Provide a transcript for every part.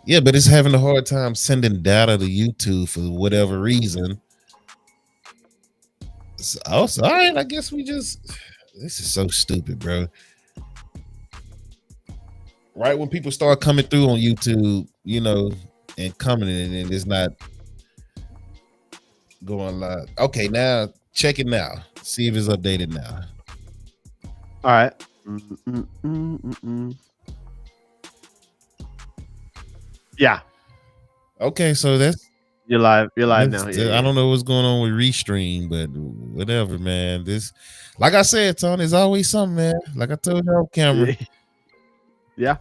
Yeah, but it's having a hard time sending data to YouTube for whatever reason. So, all right, I guess we just. This is so stupid, bro. Right when people start coming through on YouTube, and coming in, and it's not going live. Okay, now check it now. See if it's updated now. All right. Mm. Yeah. Okay, so that's You're live. You're live now. I don't know what's going on with Restream, but whatever, man. This, like I said, Tony, there's always something, man. Like I told you off camera. Yeah.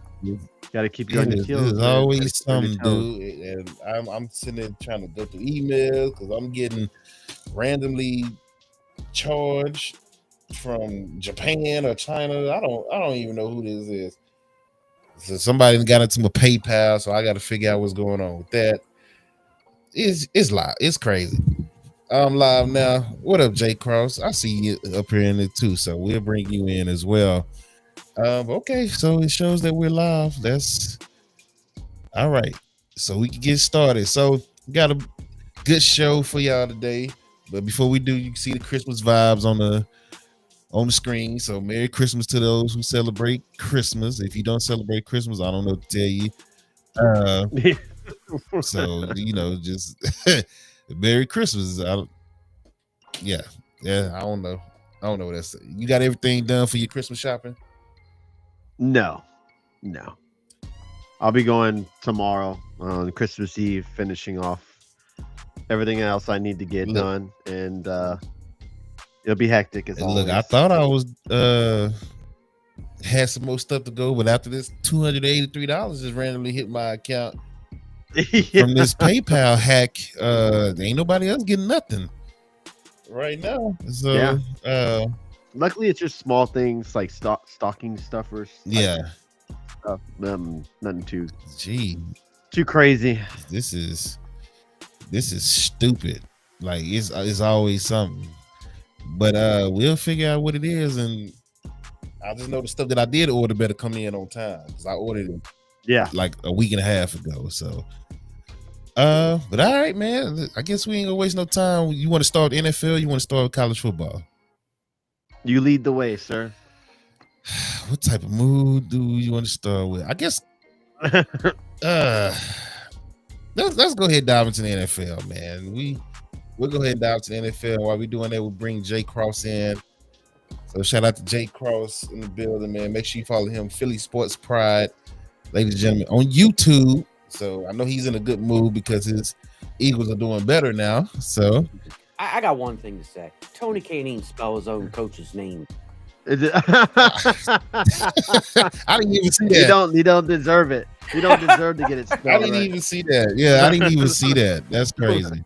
Got to keep you on your heels. There's always something, dude. And I'm sitting there trying to go through emails because I'm getting randomly charged from Japan or China. I don't even know who this is. So somebody got into my PayPal, so I got to figure out what's going on with that. It's live. It's crazy. I'm live now. What up, Jay Cross? I see you up here in it too, so we'll bring you in as well. Okay, so it shows that we're live. That's all right. So we can get started. So we got a good show for y'all today. But before we do, you can see the Christmas vibes on the screen. So Merry Christmas to those who celebrate Christmas. If you don't celebrate Christmas, I don't know what to tell you. So just Merry Christmas. Yeah, I don't know. What that's. You got everything done for your Christmas shopping? No. I'll be going tomorrow on Christmas Eve, finishing off everything else I need to get done, and it'll be hectic as always. Look, I thought I was had some more stuff to go, but after this $283 just randomly hit my account from this PayPal hack, ain't nobody else getting nothing right now. So luckily it's just small things like stocking stuffers. Yeah. Nothing too crazy. This is stupid. Like it's always something. But we'll figure out what it is, and I just know the stuff that I did order better come in on time because I ordered it like a week and a half ago. So but all right, man. I guess we ain't gonna waste no time. You want to start NFL? You want to start with college football? You lead the way, sir. What type of mood do you want to start with? I guess let's go ahead and dive into the NFL, man. We'll go ahead and dive to the NFL. While we're doing that, we'll bring Jay Cross in. So shout out to Jay Cross in the building, man. Make sure you follow him, Philly Sports Pride, ladies and gentlemen, on YouTube. So I know he's in a good mood because his Eagles are doing better now. So I got one thing to say. Tony can't even spell his own coach's name. I didn't even see that. You don't deserve it. You don't deserve to get it spelled. I didn't even see that. Yeah, I didn't even see that. That's crazy.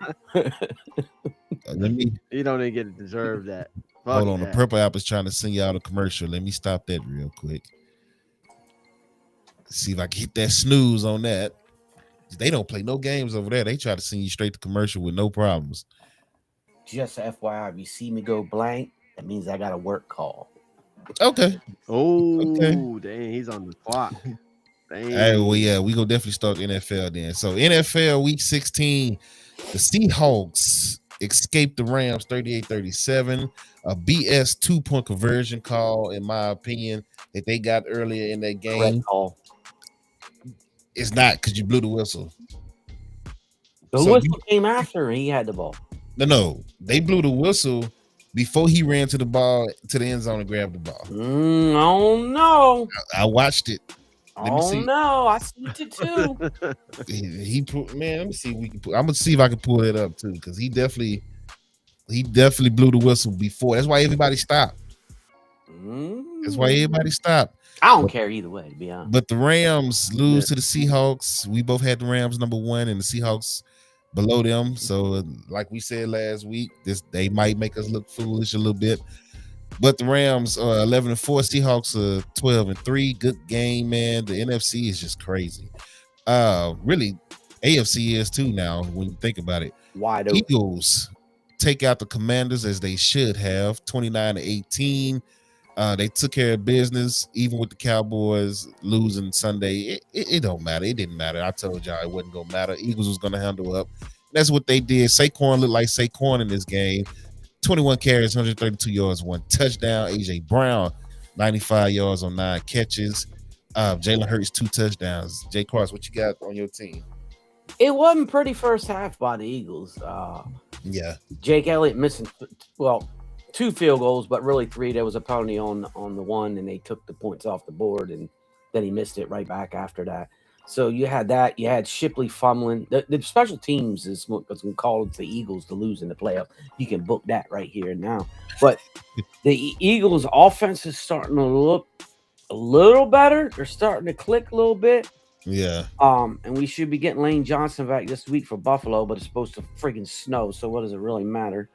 You don't even deserve that. Hold on, the Purple App is trying to send you out a commercial. Let me stop that real quick. See if I can hit that snooze on that. They don't play no games over there. They try to send you straight to commercial with no problems. Just FYI, if you see me go blank, that means I got a work call. Okay. Dang, he's on the clock. Dang. Hey, well, yeah, we gonna definitely start NFL then. So NFL Week 16, the Seahawks escaped the Rams 38-37. A BS 2-point conversion call, in my opinion, that they got earlier in that game. Correct call. It's not because you blew the whistle. The whistle came after he had the ball. No, they blew the whistle before he ran to the ball to the end zone and grabbed the ball. Oh no! I watched it. No, I see it too. Man, let me see. I'm gonna see if I can pull it up too, because he definitely blew the whistle before. That's why everybody stopped. I don't care either way, to be honest. But the Rams lose to the Seahawks. We both had the Rams number 1 and the Seahawks below them. So, like we said last week, they might make us look foolish a little bit. But the Rams are 11-4, Seahawks are 12-3. Good game, man. The NFC is just crazy. Really, AFC is too now when you think about it. Wide open. Eagles take out the Commanders as they should have, 29-18. They took care of business, even with the Cowboys losing Sunday. It don't matter. It didn't matter. I told y'all it wasn't gonna matter. Eagles was gonna handle up. That's what they did. Saquon looked like Saquon in this game. 21 carries, 132 yards, 1 touchdown. AJ Brown, 95 yards on 9 catches. Jalen Hurts, 2 touchdowns. Jay Cross, what you got on your team? It wasn't pretty first half by the Eagles. Yeah. Jake Elliott missing, 2 field goals, but really 3. There was a penalty on the one, and they took the points off the board, and then he missed it right back after that. So you had that. You had Shipley fumbling. The special teams is what was called the Eagles to lose in the playoff. You can book that right here and now. But the Eagles' offense is starting to look a little better. They're starting to click a little bit. Yeah. And we should be getting Lane Johnson back this week for Buffalo, but it's supposed to freaking snow. So what does it really matter?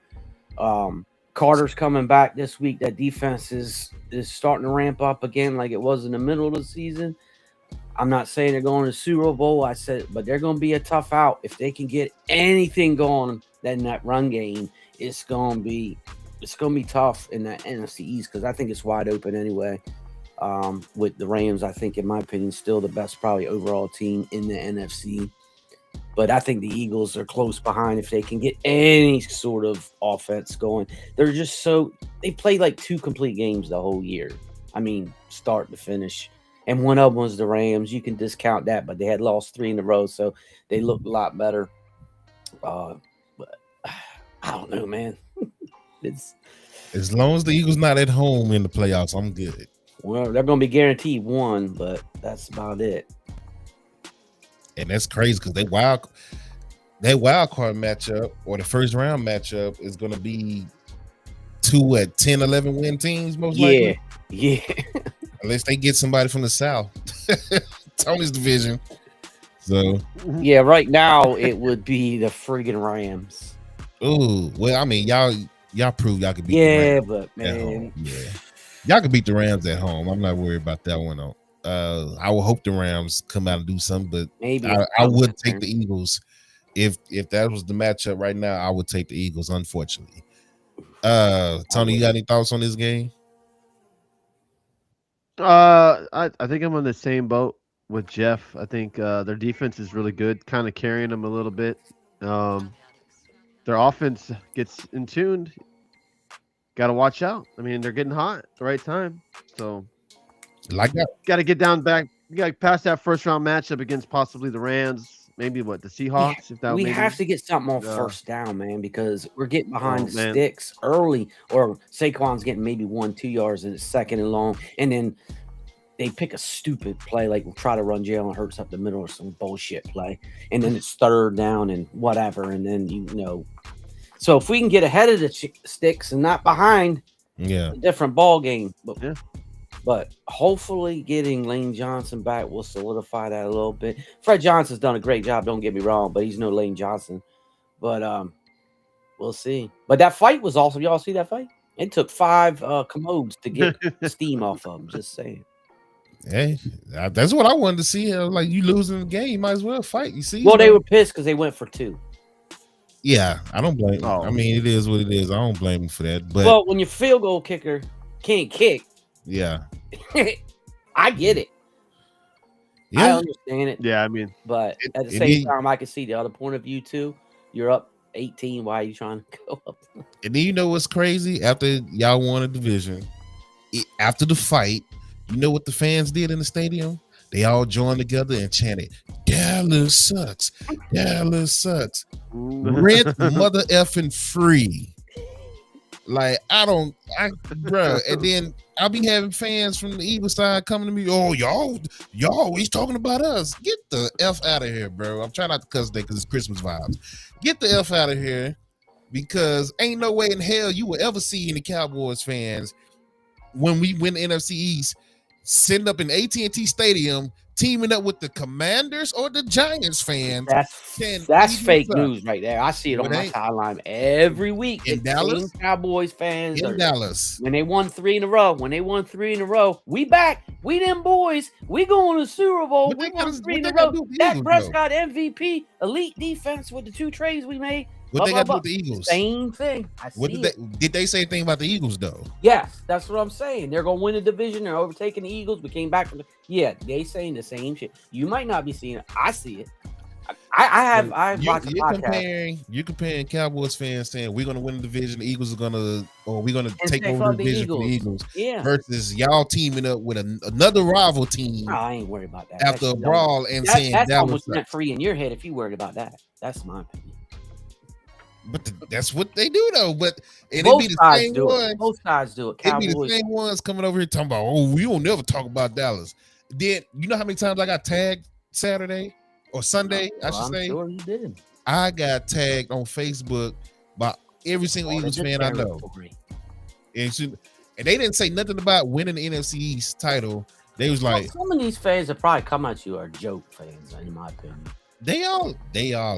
Carter's coming back this week. That defense is starting to ramp up again like it was in the middle of the season. I'm not saying they're going to the Super Bowl. I said, but they're going to be a tough out. If they can get anything going in that run game, it's going to be tough in that NFC East because I think it's wide open anyway. With the Rams, I think, in my opinion, still the best probably overall team in the NFC. But I think the Eagles are close behind if they can get any sort of offense going. They're just they played like 2 complete games the whole year. I mean, start to finish. And one of them was the Rams. You can discount that, but they had lost 3 in a row, so they looked a lot better. But I don't know, man. It's as long as the Eagles not at home in the playoffs, I'm good. Well, they're going to be guaranteed 1, but that's about it. And that's crazy because that wild card matchup or the first round matchup is going to be 2 10, 11 win teams most likely. Yeah. Unless they get somebody from the South. Tony's division. So yeah, right now it would be the friggin' Rams. Oh, well, I mean, y'all prove y'all could beat the Rams. But man. Yeah. Y'all can beat the Rams at home. I'm not worried about that one. I will hope the Rams come out and do something, but maybe I would take the Eagles. If that was the matchup right now, I would take the Eagles, unfortunately. Tony, you got any thoughts on this game? I think I'm on the same boat with Jeff. I think their defense is really good, kind of carrying them a little bit. Their offense gets in tuned. Got to watch out. I mean, they're getting hot at the right time. So, like that, got to get down back. You got to pass that first round matchup against possibly the Rams. Maybe the Seahawks. We have to get something on first down, man, because we're getting behind the sticks early, or Saquon's getting maybe 1-2 yards and it's second and long, and then they pick a stupid play like we'll try to run Jalen Hurts up the middle or some bullshit play, and then it's third down and whatever, and then So if we can get ahead of the sticks and not behind, a different ball game. But hopefully getting Lane Johnson back will solidify that a little bit. Fred Johnson's done a great job, don't get me wrong, but he's no Lane Johnson. But we'll see. But that fight was awesome. Y'all see that fight? It took 5 commodes to get steam off of them. Just saying. Hey, that's what I wanted to see. Like, you losing the game, you might as well fight. You see? Well, they were pissed because they went for 2. Yeah, I don't blame them. I mean, it is what it is. I don't blame them for that. But well, when your field goal kicker can't kick, I get it. I understand it. Yeah, I mean, but at the same time, I can see the other point of view too. You're up 18. Why are you trying to go up? And then you know what's crazy? After y'all won a division, after the fight, you know what the fans did in the stadium? They all joined together and chanted, "Dallas sucks. Dallas sucks. Rent mother effing free." Like, bro. And then I'll be having fans from the Eagles side coming to me, "Oh, y'all always talking about us. Get the F out of here, bro." I'm trying not to cuss that because it's Christmas vibes. Get the F out of here, because ain't no way in hell you will ever see any Cowboys fans when we win the NFC East sitting up in AT&T Stadium teaming up with the Commanders or the Giants fans. That's fake news right there. I see it on my timeline every week. In Dallas, Cowboys fans in Dallas, when they won 3 in a row. We back. We them boys. We going to the Super Bowl. We won 3 in a row. Dak Prescott MVP, elite defense with the 2 trades we made. What they got to do with the Eagles? Same thing. Did they say anything about the Eagles though? Yes, that's what I'm saying. They're gonna win the division. They're overtaking the Eagles. We came back from they saying the same shit. You might not be seeing it. I see it. I watched the podcast. You're comparing Cowboys fans saying we're gonna win the division, the Eagles are gonna, or we're gonna take over the division from the Eagles. Yeah. Versus y'all teaming up with another rival team. No, I ain't worried about that. After a brawl and saying that's almost rent free in your head if you worried about that. That's my opinion. But that's what they do though. But it'd Both be the sides same do ones. it. Both sides do it. It'd be the same ones coming over here talking about, oh, we don't never talk about Dallas. Then you know how many times I got tagged Saturday or Sunday? I should say. Sure you did. I got tagged on Facebook by every single Eagles fan I know. And they didn't say nothing about winning the NFC East title. They was like, some of these fans that probably come at you are joke fans, in my opinion. They all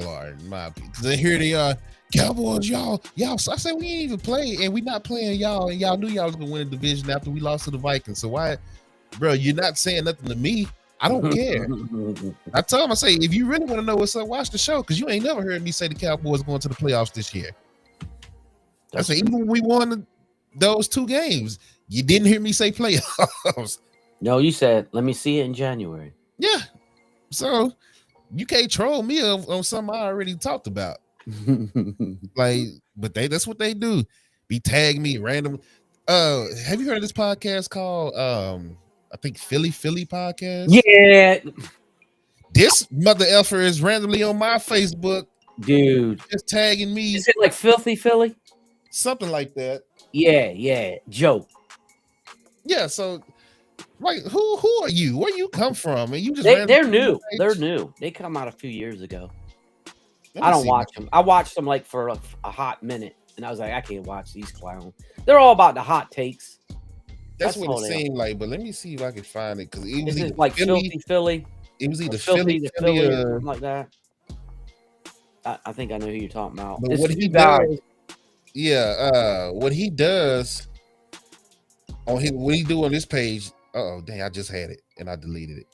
are, in my opinion. Because here they are, Cowboys, y'all. So I said we ain't even play, and we not playing y'all, and y'all knew y'all was gonna win the division after we lost to the Vikings. So why, bro? You're not saying nothing to me. I don't care. I told him, I say, if you really want to know what's up, watch the show, because you ain't never heard me say the Cowboys going to the playoffs this year. I say, even when we won those 2 games, you didn't hear me say playoffs. No, you said, let me see it in January. Yeah. So you can't troll me on something I already talked about. But that's what they do. Be tagging me random. Have you heard of this podcast called I think Philly podcast? Yeah. This mother effer is randomly on my Facebook. Dude. Just tagging me. Is it like Filthy Philly? Something like that. Yeah. Joke. Yeah, so like who are you? Where you come from? And you just they're new. They're new. They come out a few years ago. I don't watch them. I watched them like for a hot minute, and I was like, I can't watch these clowns. They're all about the hot takes. That's what it seemed like. But let me see if I can find it, because it was either like Filthy Philly. It was either Philly or something like that. I think I know who you're talking about. But what he does, what he does on what he do on this page. Oh dang! I just had it and I deleted it.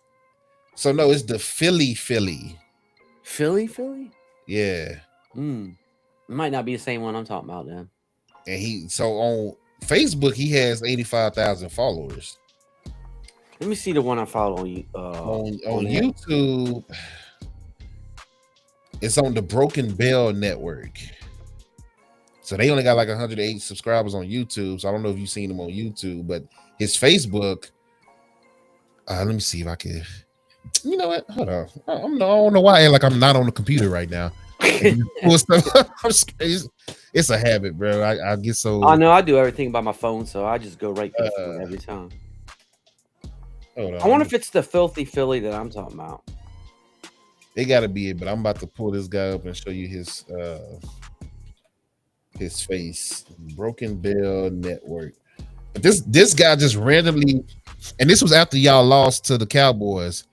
So no, it's the Philly. Philly? Yeah. It might not be the same one I'm talking about then. And on Facebook he has 85,000 followers. Let me see the one I follow on YouTube. It's on the Broken Bell Network. So they only got like 108 subscribers on YouTube. So I don't know if you've seen him on YouTube, but his Facebook. Let me see if I can. You know what? Hold on. I don't know why I'm not on the computer right now. It's a habit, bro. I get so. I know I do everything by my phone, so I just go right to the phone every time. Hold on. I wonder if it's the Filthy Philly that I'm talking about. It got to be it, but I'm about to pull this guy up and show you his face. Broken Bell Network. But this guy just randomly, and this was after y'all lost to the Cowboys,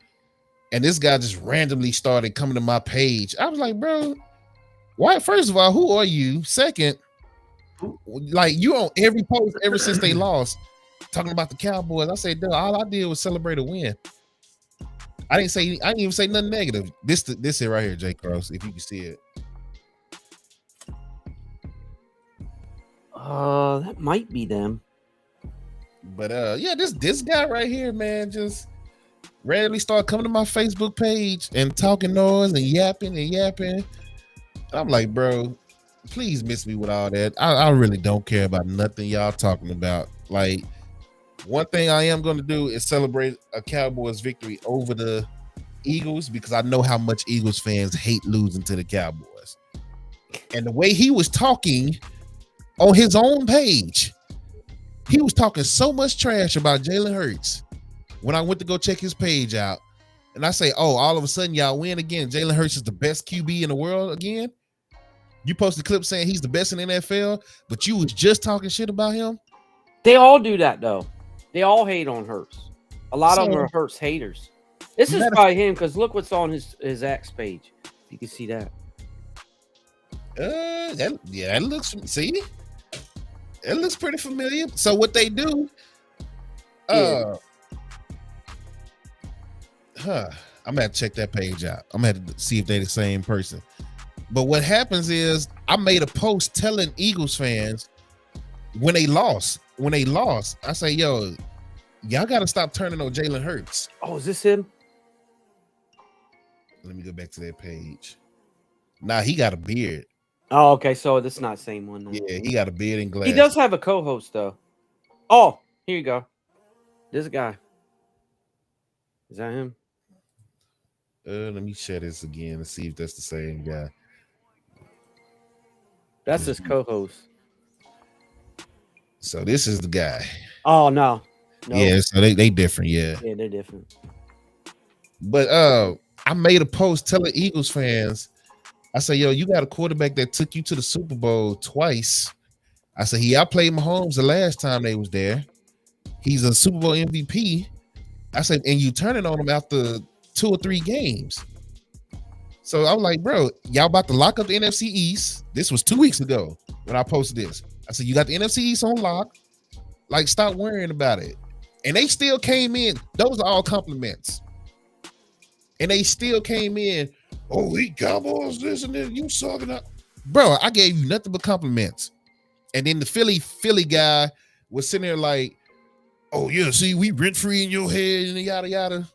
and this guy just randomly started coming to my page. I was like, bro, why? First of all, who are you? Second, like you on every post ever since they lost, talking about the Cowboys. I said, dude, all I did was celebrate a win. I didn't even say nothing negative. This it right here, Jay Cross, if you can see it. That might be them. But yeah, this guy right here, man, just randomly started coming to my Facebook page and talking noise and yapping. I'm like, bro, please miss me with all that. I really don't care about nothing y'all talking about. Like, one thing I am going to do is celebrate a Cowboys victory over the Eagles, because I know how much Eagles fans hate losing to the Cowboys. And the way he was talking on his own page, he was talking so much trash about Jalen Hurts. When I went to go check his page out, and I say, oh, all of a sudden y'all win again. Jalen Hurts is the best QB in the world again. You posted a clip saying he's the best in the NFL, but you was just talking shit about him. They all do that though. They all hate on Hurts. A lot of them are Hurts haters. This is probably him, because look what's on his X page. You can see that. That looks. See, it looks pretty familiar. So what they do? I'm gonna have to check that page out. I'm gonna have to see if they're the same person. But what happens is I made a post telling Eagles fans when they lost, I say, yo, y'all got to stop turning on Jalen Hurts. Oh, is this him? Let me go back to that page. Nah, he got a beard. Oh, okay. So this is not the same one. Then. Yeah, he got a beard and glasses. He does have a co-host though. Oh, here you go. This guy. Is that him? Let me share this again and see if that's the same guy. That's his co-host. So this is the guy. Oh no. Yeah, so they different, yeah. Yeah, they're different. But I made a post telling Eagles fans, I said, yo, you got a quarterback that took you to the Super Bowl twice. I said, he outplayed Mahomes the last time they was there. He's a Super Bowl MVP. I said, and you turning on him after 2 or 3 games. So I was like, bro, y'all about to lock up the NFC East. This was 2 weeks ago when I posted this. I said, you got the NFC East on lock. Like, stop worrying about it. And they still came in. Those are all compliments. And they still came in. Oh, we Cowboys, this and this. You sucking up. Bro, I gave you nothing but compliments. And then the Philly guy was sitting there like, oh, yeah, see, we rent-free in your head and yada, yada.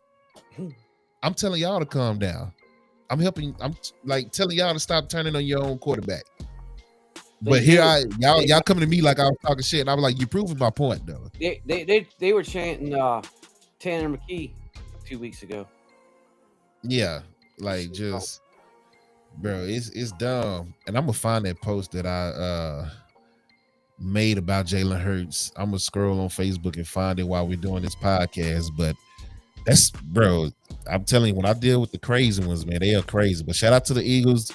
I'm telling y'all to calm down. I'm like telling y'all to stop turning on your own quarterback. But y'all coming to me like I was talking shit. And I was like, you proving my point, though. They were chanting Tanner McKee 2 weeks ago. Yeah, like just, bro, it's dumb. And I'm gonna find that post that I made about Jalen Hurts. I'm gonna scroll on Facebook and find it while we're doing this podcast. But that's, bro, I'm telling you, when I deal with the crazy ones, man, they are crazy. But shout out to the Eagles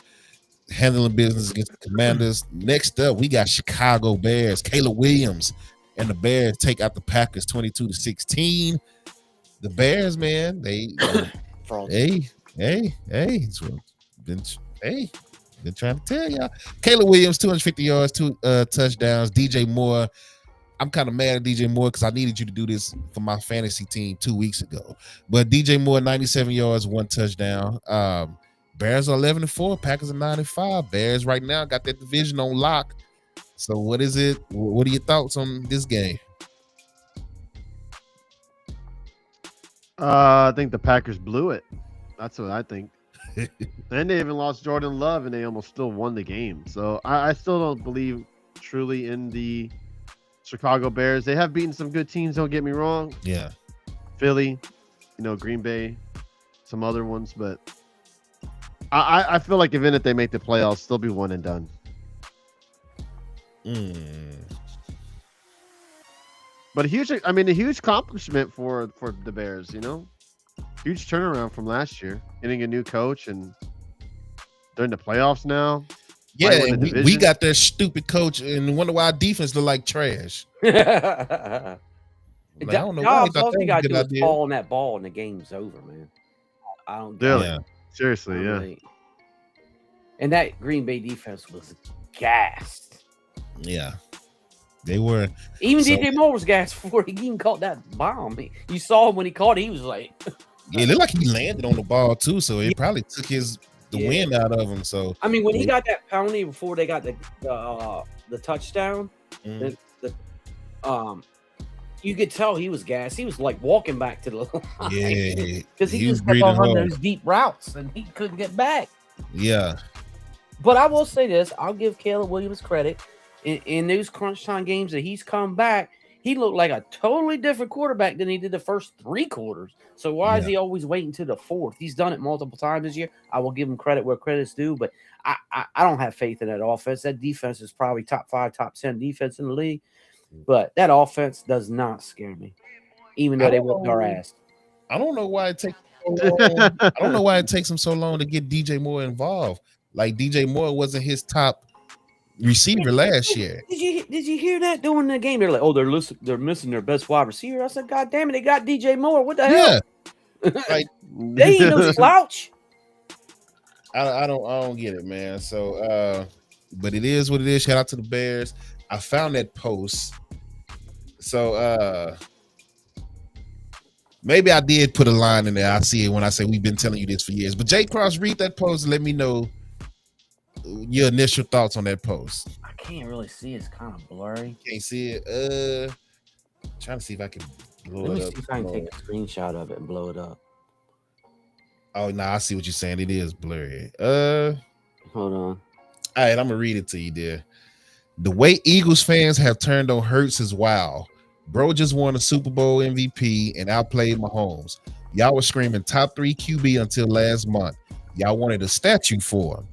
handling business against the Commanders. Next up, we got Chicago Bears. Caleb Williams and the Bears take out the Packers 22-16. The Bears, man, they hey, been trying to tell y'all. Caleb Williams, 250 yards, 2 touchdowns. DJ Moore, I'm kind of mad at DJ Moore because I needed you to do this for my fantasy team 2 weeks ago. But DJ Moore, 97 yards, 1 touchdown. Bears are 11-4. Packers are 9-5. Bears right now got that division on lock. So what is it? What are your thoughts on this game? I think the Packers blew it. That's what I think. And they even lost Jordan Love, and they almost still won the game. So I still don't believe truly in the Chicago Bears. They have beaten some good teams, don't get me wrong. Yeah. Philly, Green Bay, some other ones, but I feel like even if they make the playoffs, they'll be one and done. But a huge accomplishment for the Bears, huge turnaround from last year, getting a new coach, and they're in the playoffs now. Yeah, and we got their stupid coach, and wonder why our defense look like trash. I don't know why. All you got to do is fall on that ball, and the game's over, man. I don't get it. Seriously, yeah. And that Green Bay defense was gassed. Yeah. They were. Even DJ Moore was gassed before he even caught that bomb. You saw him when he caught it, he was like... Yeah, it looked like he landed on the ball, too, so it probably took the wind out of him. So I mean, when he got that penalty before they got the touchdown, you could tell he was gassed. He was like walking back to the line. Yeah. Because he just kept on those deep routes, and he couldn't get back. Yeah. But I will say this. I'll give Caleb Williams credit. In those crunch time games that he's come back, he looked like a totally different quarterback than he did the first 3 quarters. So why is he always waiting to the 4th? He's done it multiple times this year. I will give him credit where credit's due, but I don't have faith in that offense. That defense is probably top 5, top 10 defense in the league. But that offense does not scare me, even though they whooped our ass. I don't know why it takes so long. I don't know why it takes him so long to get DJ Moore involved. Like, DJ Moore wasn't his top receiver last year. Did you hear that during the game? They're like, oh, they're missing their best wide receiver. I said, God damn it, they got DJ Moore. What the hell? Like, they ain't no slouch. I don't get it, man. So but it is what it is. Shout out to the Bears. I found that post. So maybe I did put a line in there. I see it when I say we've been telling you this for years. But Jay Cross, read that post and let me know your initial thoughts on that post? I can't really see. It's kind of blurry. Can't see it. Trying to see if I can blow Let me it up. see if I can take a screenshot of it and blow it up. Oh no, I see what you're saying. It is blurry. Hold on. All right, I'm gonna read it to you, there. The way Eagles fans have turned on Hurts is wild. Bro just won a Super Bowl MVP and outplayed Mahomes. Y'all were screaming top 3 QB until last month. Y'all wanted a statue for him.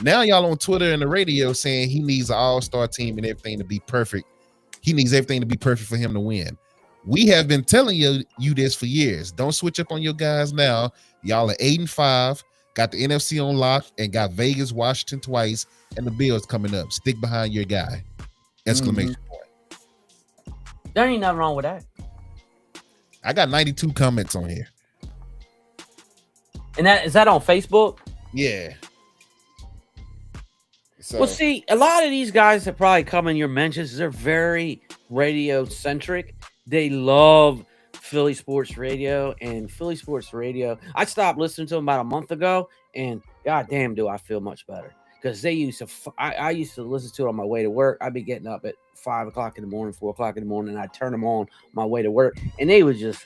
Now y'all on Twitter and the radio saying he needs an all-star team and everything to be perfect. He needs everything to be perfect for him to win. We have been telling you this for years. Don't switch up on your guys now. Y'all are 8-5, got the NFC on lock, and got Vegas, Washington twice, and the Bills coming up. Stick behind your guy. Exclamation point. There ain't nothing wrong with that. I got 92 comments on here. And is that on Facebook? Yeah. So, Well, see, a lot of these guys that probably come in your mentions, they're very radio centric. They love Philly sports radio, and Philly sports radio. I stopped listening to them about a month ago, and goddamn, do I feel much better, because they used to. I used to listen to it on my way to work. I'd be getting up at 5 o'clock in the morning, 4 o'clock in the morning, and I'd turn them on my way to work, and they would just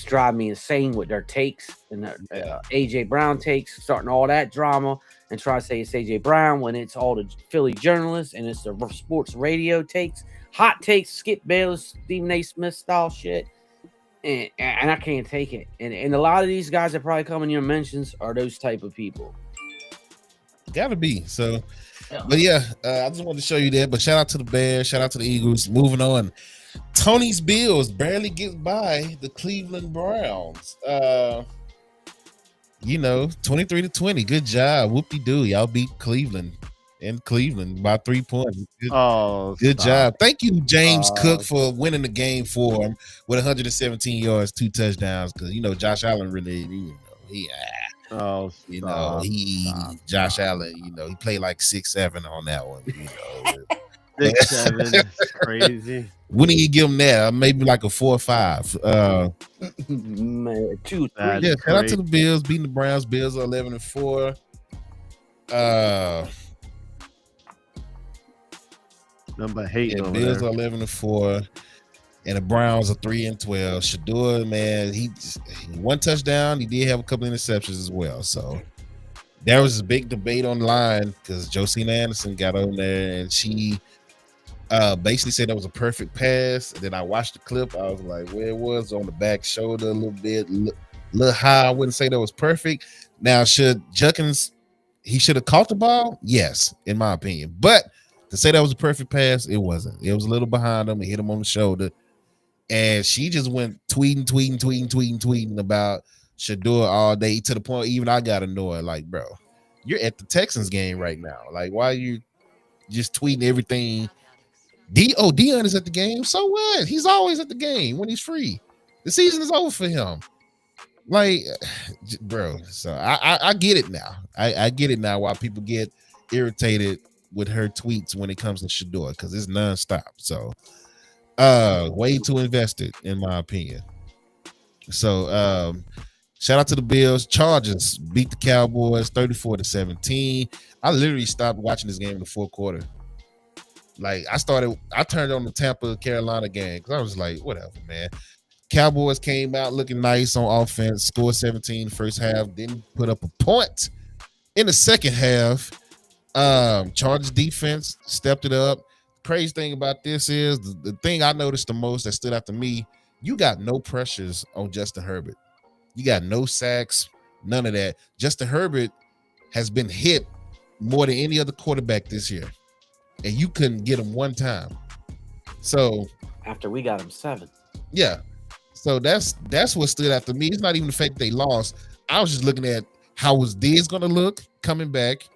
drive me insane with their takes and their AJ Brown takes, starting all that drama and try to say it's AJ Brown when it's all the Philly journalists and it's the sports radio takes, hot takes, Skip Bayless, Stephen A. Smith style shit. And I can't take it. And a lot of these guys that probably come in your mentions are those type of people. Gotta be. So, Yeah. but yeah, I just wanted to show you that. But shout out to the Bears, shout out to the Eagles. Moving on. Tony's Bills barely get by the Cleveland Browns. 23-20. Good job. Whoop-de-doo. Y'all beat Cleveland in Cleveland by 3 points. Good job. Thank you, James Cook, for winning the game for him with 117 yards, 2 touchdowns. Because Josh Allen really, Josh Allen, he played like 6-7 on that one. 6-7 is crazy. Wouldn't you give him that? Maybe like a 4 or 5. Man, 2, 3. Yeah, shout out to the Bills beating the Browns. Bills are 11-4. Number 8. Yeah, Bills are 11-4, and the Browns are 3-12. Shador, man, he one touchdown. He did have a couple interceptions as well. So there was a big debate online because Josina Anderson got on there and she basically said that was a perfect pass. And then I watched the clip. I was like, well, it was on the back shoulder a little bit, little high. I wouldn't say that was perfect. Now, should Judkins, he should have caught the ball? Yes, in my opinion. But to say that was a perfect pass, it wasn't. It was a little behind him. It hit him on the shoulder. And she just went tweeting about Shador all day, to the point even I got annoyed. Like, bro, you're at the Texans game right now. Like, why are you just tweeting everything? Dion is at the game. So what? He's always at the game when he's free. The season is over for him. Like, bro. So I get it now. I get it now why people get irritated with her tweets when it comes to Shador, because it's nonstop. So way too invested, in my opinion. So shout out to the Bills. Chargers beat the Cowboys 34-17. I literally stopped watching this game in the fourth quarter. Like, I turned on the Tampa Carolina game because I was like, whatever, man. Cowboys came out looking nice on offense, scored 17 first half, didn't put up a point in the second half. Chargers defense stepped it up. Crazy thing about this is the thing I noticed the most that stood out to me, you got no pressures on Justin Herbert. You got no sacks, none of that. Justin Herbert has been hit more than any other quarterback this year, and you couldn't get him one time. So after we got him 7. Yeah. So that's what stood out to me. It's not even the fact that they lost. I was just looking at how was Diggs going to look coming back.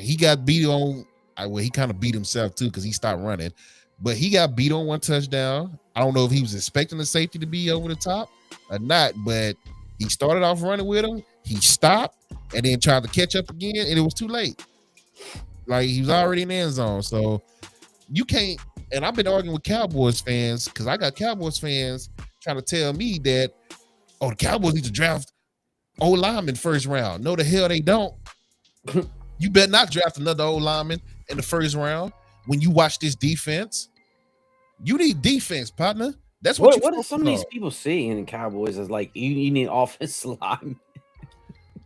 He got beat on. Well, he kind of beat himself too because he stopped running, but he got beat on one touchdown. I don't know if he was expecting the safety to be over the top or not, but he started off running with him. He stopped and then tried to catch up again, and it was too late. Like, he was already in the end zone. So you can't. And I've been arguing with Cowboys fans because I got Cowboys fans trying to tell me that, the Cowboys need to draft O-lineman first round. No, the hell they don't. You better not draft another old lineman in the first round. When you watch this defense, you need defense, partner. That's what you What do focus some of these on. people see in the Cowboys is like you need offensive line?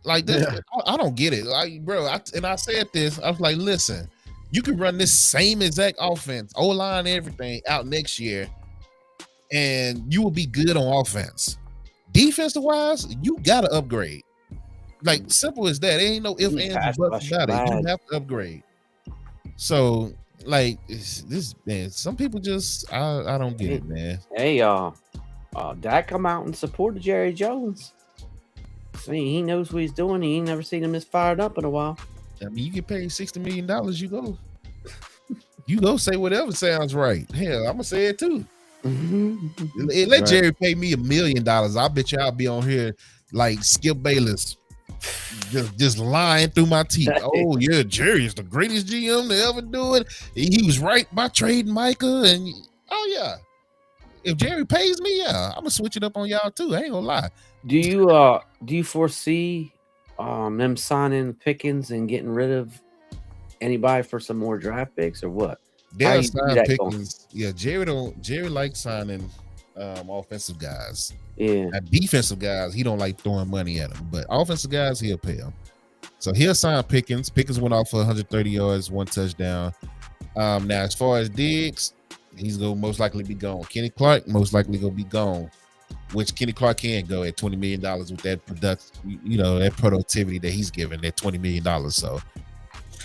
Like this, I don't get it. Like, bro, I said this. I was like, listen, you can run this same exact offense, O-line, everything out next year, and you will be good on offense. Defensive wise, you gotta upgrade. Like, simple as that. There ain't no ifs, ands, and buts about it. You have to upgrade. So, like, this man, some people just I don't get it, man. Hey, Dak come out and supported Jerry Jones. See, he knows what he's doing. He ain't never seen him this fired up in a while. I mean, you get paid $60 million, you go say whatever sounds right. Hell, I'm gonna say it too. Let Jerry pay me $1 million. I bet you I'll be on here like Skip Bayless, just lying through my teeth. Oh yeah, Jerry is the greatest GM to ever do it. He was right by trading Micah, and oh yeah, if Jerry pays me, yeah, I'm gonna switch it up on y'all too. I ain't gonna lie. Do you foresee them signing Pickens and getting rid of anybody for some more draft picks or what? They'll sign Pickens. Yeah, Jerry likes signing offensive guys. Yeah. Now, defensive guys, he don't like throwing money at them, but offensive guys, he'll pay them. So he'll sign Pickens. Pickens went off for 130 yards, 1 touchdown. Now, as far as Diggs, he's gonna most likely be gone. Kenny Clark most likely gonna be gone, which Kenny Clark can go at $20 million with that that productivity that he's given, that $20 million. So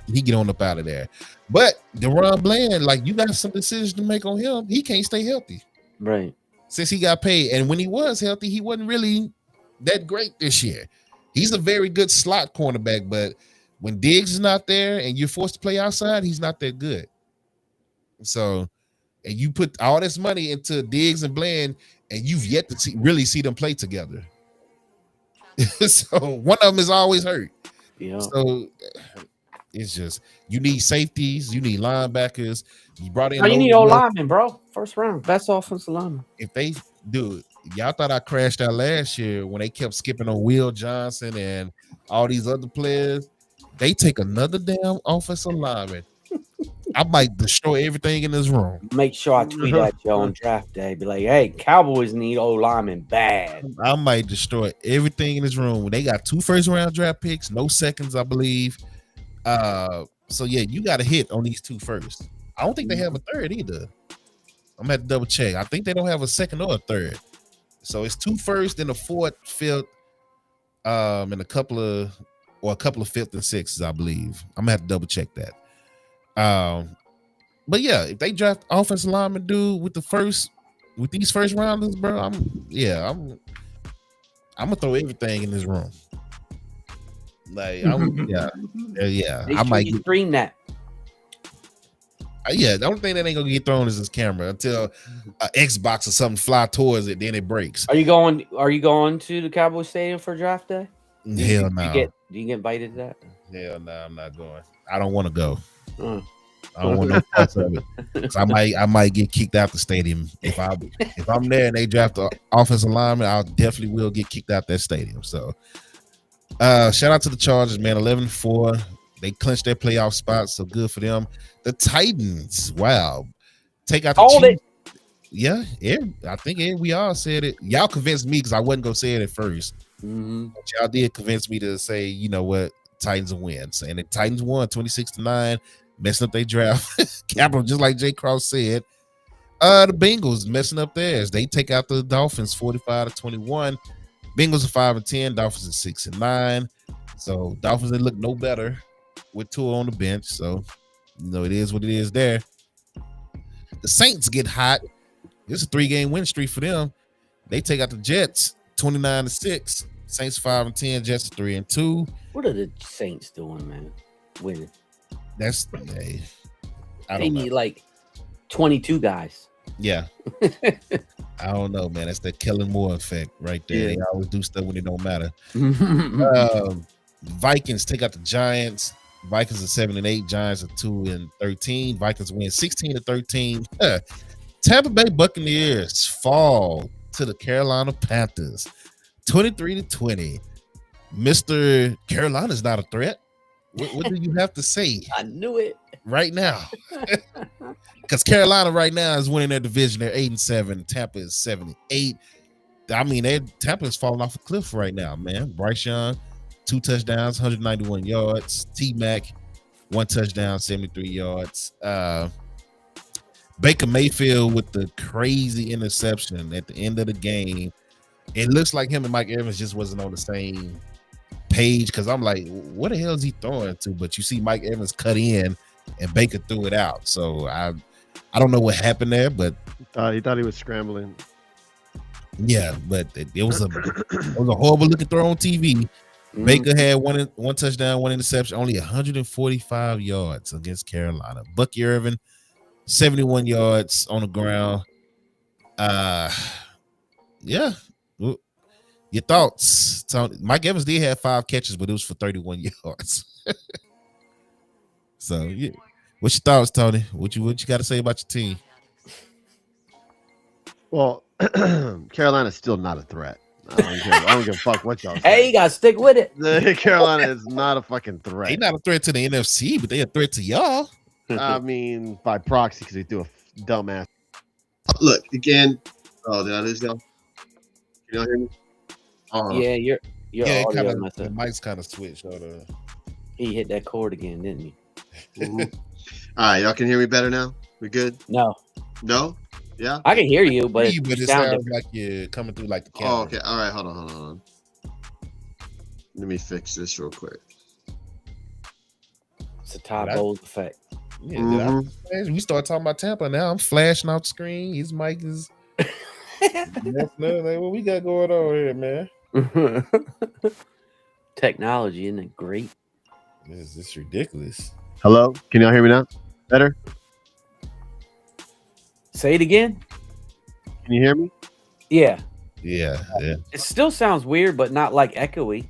he get on up out of there. But DeRon Bland, like, you got some decisions to make on him. He can't stay healthy. Right. Since he got paid. And when he was healthy, he wasn't really that great this year. He's a very good slot cornerback, but when Diggs is not there and you're forced to play outside, he's not that good. So, and you put all this money into Diggs and Bland, and you've yet to really see them play together. So one of them is always hurt. Yeah. So it's just, you need safeties, you need linebackers. You brought in. You need old linemen, bro. First round, best offensive lineman. If they do, y'all thought I crashed out last year when they kept skipping on Will Johnson and all these other players. They take another damn offensive lineman. I might destroy everything in this room. Make sure I tweet at you on draft day. Be like, hey, Cowboys need old linemen bad. I might destroy everything in this room. They got 2 first-round draft picks, no seconds, I believe. So yeah, you got to hit on these 2 first. I don't think they have a third either. I'm gonna have to double check. I think they don't have a second or a third. So it's 2 first and a 4th, 5th, and a couple of 5th and 6s, I believe. I'm gonna have to double check that. But yeah, if they draft offensive lineman dude with these first rounders, bro, I'm gonna throw everything in this room. Like, yeah. I might screen that. The only thing that ain't gonna get thrown is this camera until an Xbox or something fly towards it, then it breaks. Are you going to the Cowboy Stadium for draft day? Hell no. Do you get invited to that? Hell no, I'm not going. I don't want to go. I don't want no parts of it. Cause I might get kicked out the stadium if I'm there and they draft the offensive lineman. I definitely will get kicked out that stadium. So, shout out to the Chargers, man. 11-4. They clinched their playoff spot, so good for them. The Titans, wow, take out the Chiefs. Yeah, I think we all said it. Y'all convinced me because I wasn't gonna say it at first. Mm-hmm. But y'all did convince me to say, you know what, Titans will win. And the Titans won 26-9, messing up their draft capital, just like Jay Cross said. The Bengals messing up theirs. They take out the Dolphins 45-21. Bengals are 5-10, Dolphins are 6-9. So Dolphins didn't look no better with Tua on the bench. So, it is what it is there. The Saints get hot. It's a 3-game win streak for them. They take out the Jets 29-6. Saints 5-10, Jets 3-2. What are the Saints doing, man? Winning. I don't know. Need like 22 guys. Yeah. I don't know, man. That's the Kellen Moore effect right there. Yeah. They always do stuff when it don't matter. Vikings take out the Giants. Vikings are 7-8. Giants are 2-13. Vikings win 16-13. Tampa Bay Buccaneers fall to the Carolina Panthers 23-20. Mr. Carolina's not a threat. What do you have to say I knew it. right now? Because Carolina right now is winning their division. They're 8-7. Tampa is 7-8. I mean, Tampa is falling off a cliff right now, man. Bryce Young, 2 touchdowns, 191 yards. T-Mac, 1 touchdown, 73 yards. Baker Mayfield with the crazy interception at the end of the game. It looks like him and Mike Evans just wasn't on the same page, because I'm like, what the hell is he throwing to? But you see Mike Evans cut in and Baker threw it out. So I don't know what happened there, but He thought he was scrambling. yeah, but it was a horrible looking throw on TV. Baker had one touchdown, 1 interception, only 145 yards against Carolina. Bucky Irvin, 71 yards on the ground. Yeah. Your thoughts, Tony? Mike Evans did have 5 catches, but it was for 31 yards. So, yeah. What's your thoughts, Tony? What you got to say about your team? Well, Carolina's still not a threat. I don't give a fuck what y'all say. Hey, you gotta stick with it. Carolina is not a fucking threat. They're not a threat to the NFC, but they're a threat to y'all. I mean, by proxy, because they do a dumbass. Look again. Oh, did I lose y'all? Can y'all hear me? Yeah, your audio the mic's kind of switched. He hit that chord again, didn't he? Mm-hmm. All right, y'all can hear me better now. We good? No. Yeah. I can hear you, but it sounds like you're coming through like the camera. Oh, okay. All right. Hold on. Let me fix this real quick. It's a Todd Bowles effect. Yeah, we start talking about Tampa now. I'm flashing out the screen. His mic is. What we got going on here, man? Technology, isn't it great? This is ridiculous. Hello? Can y'all hear me now? Better? Say it again. Can you hear me? Yeah. Yeah. It still sounds weird, but not like echoey.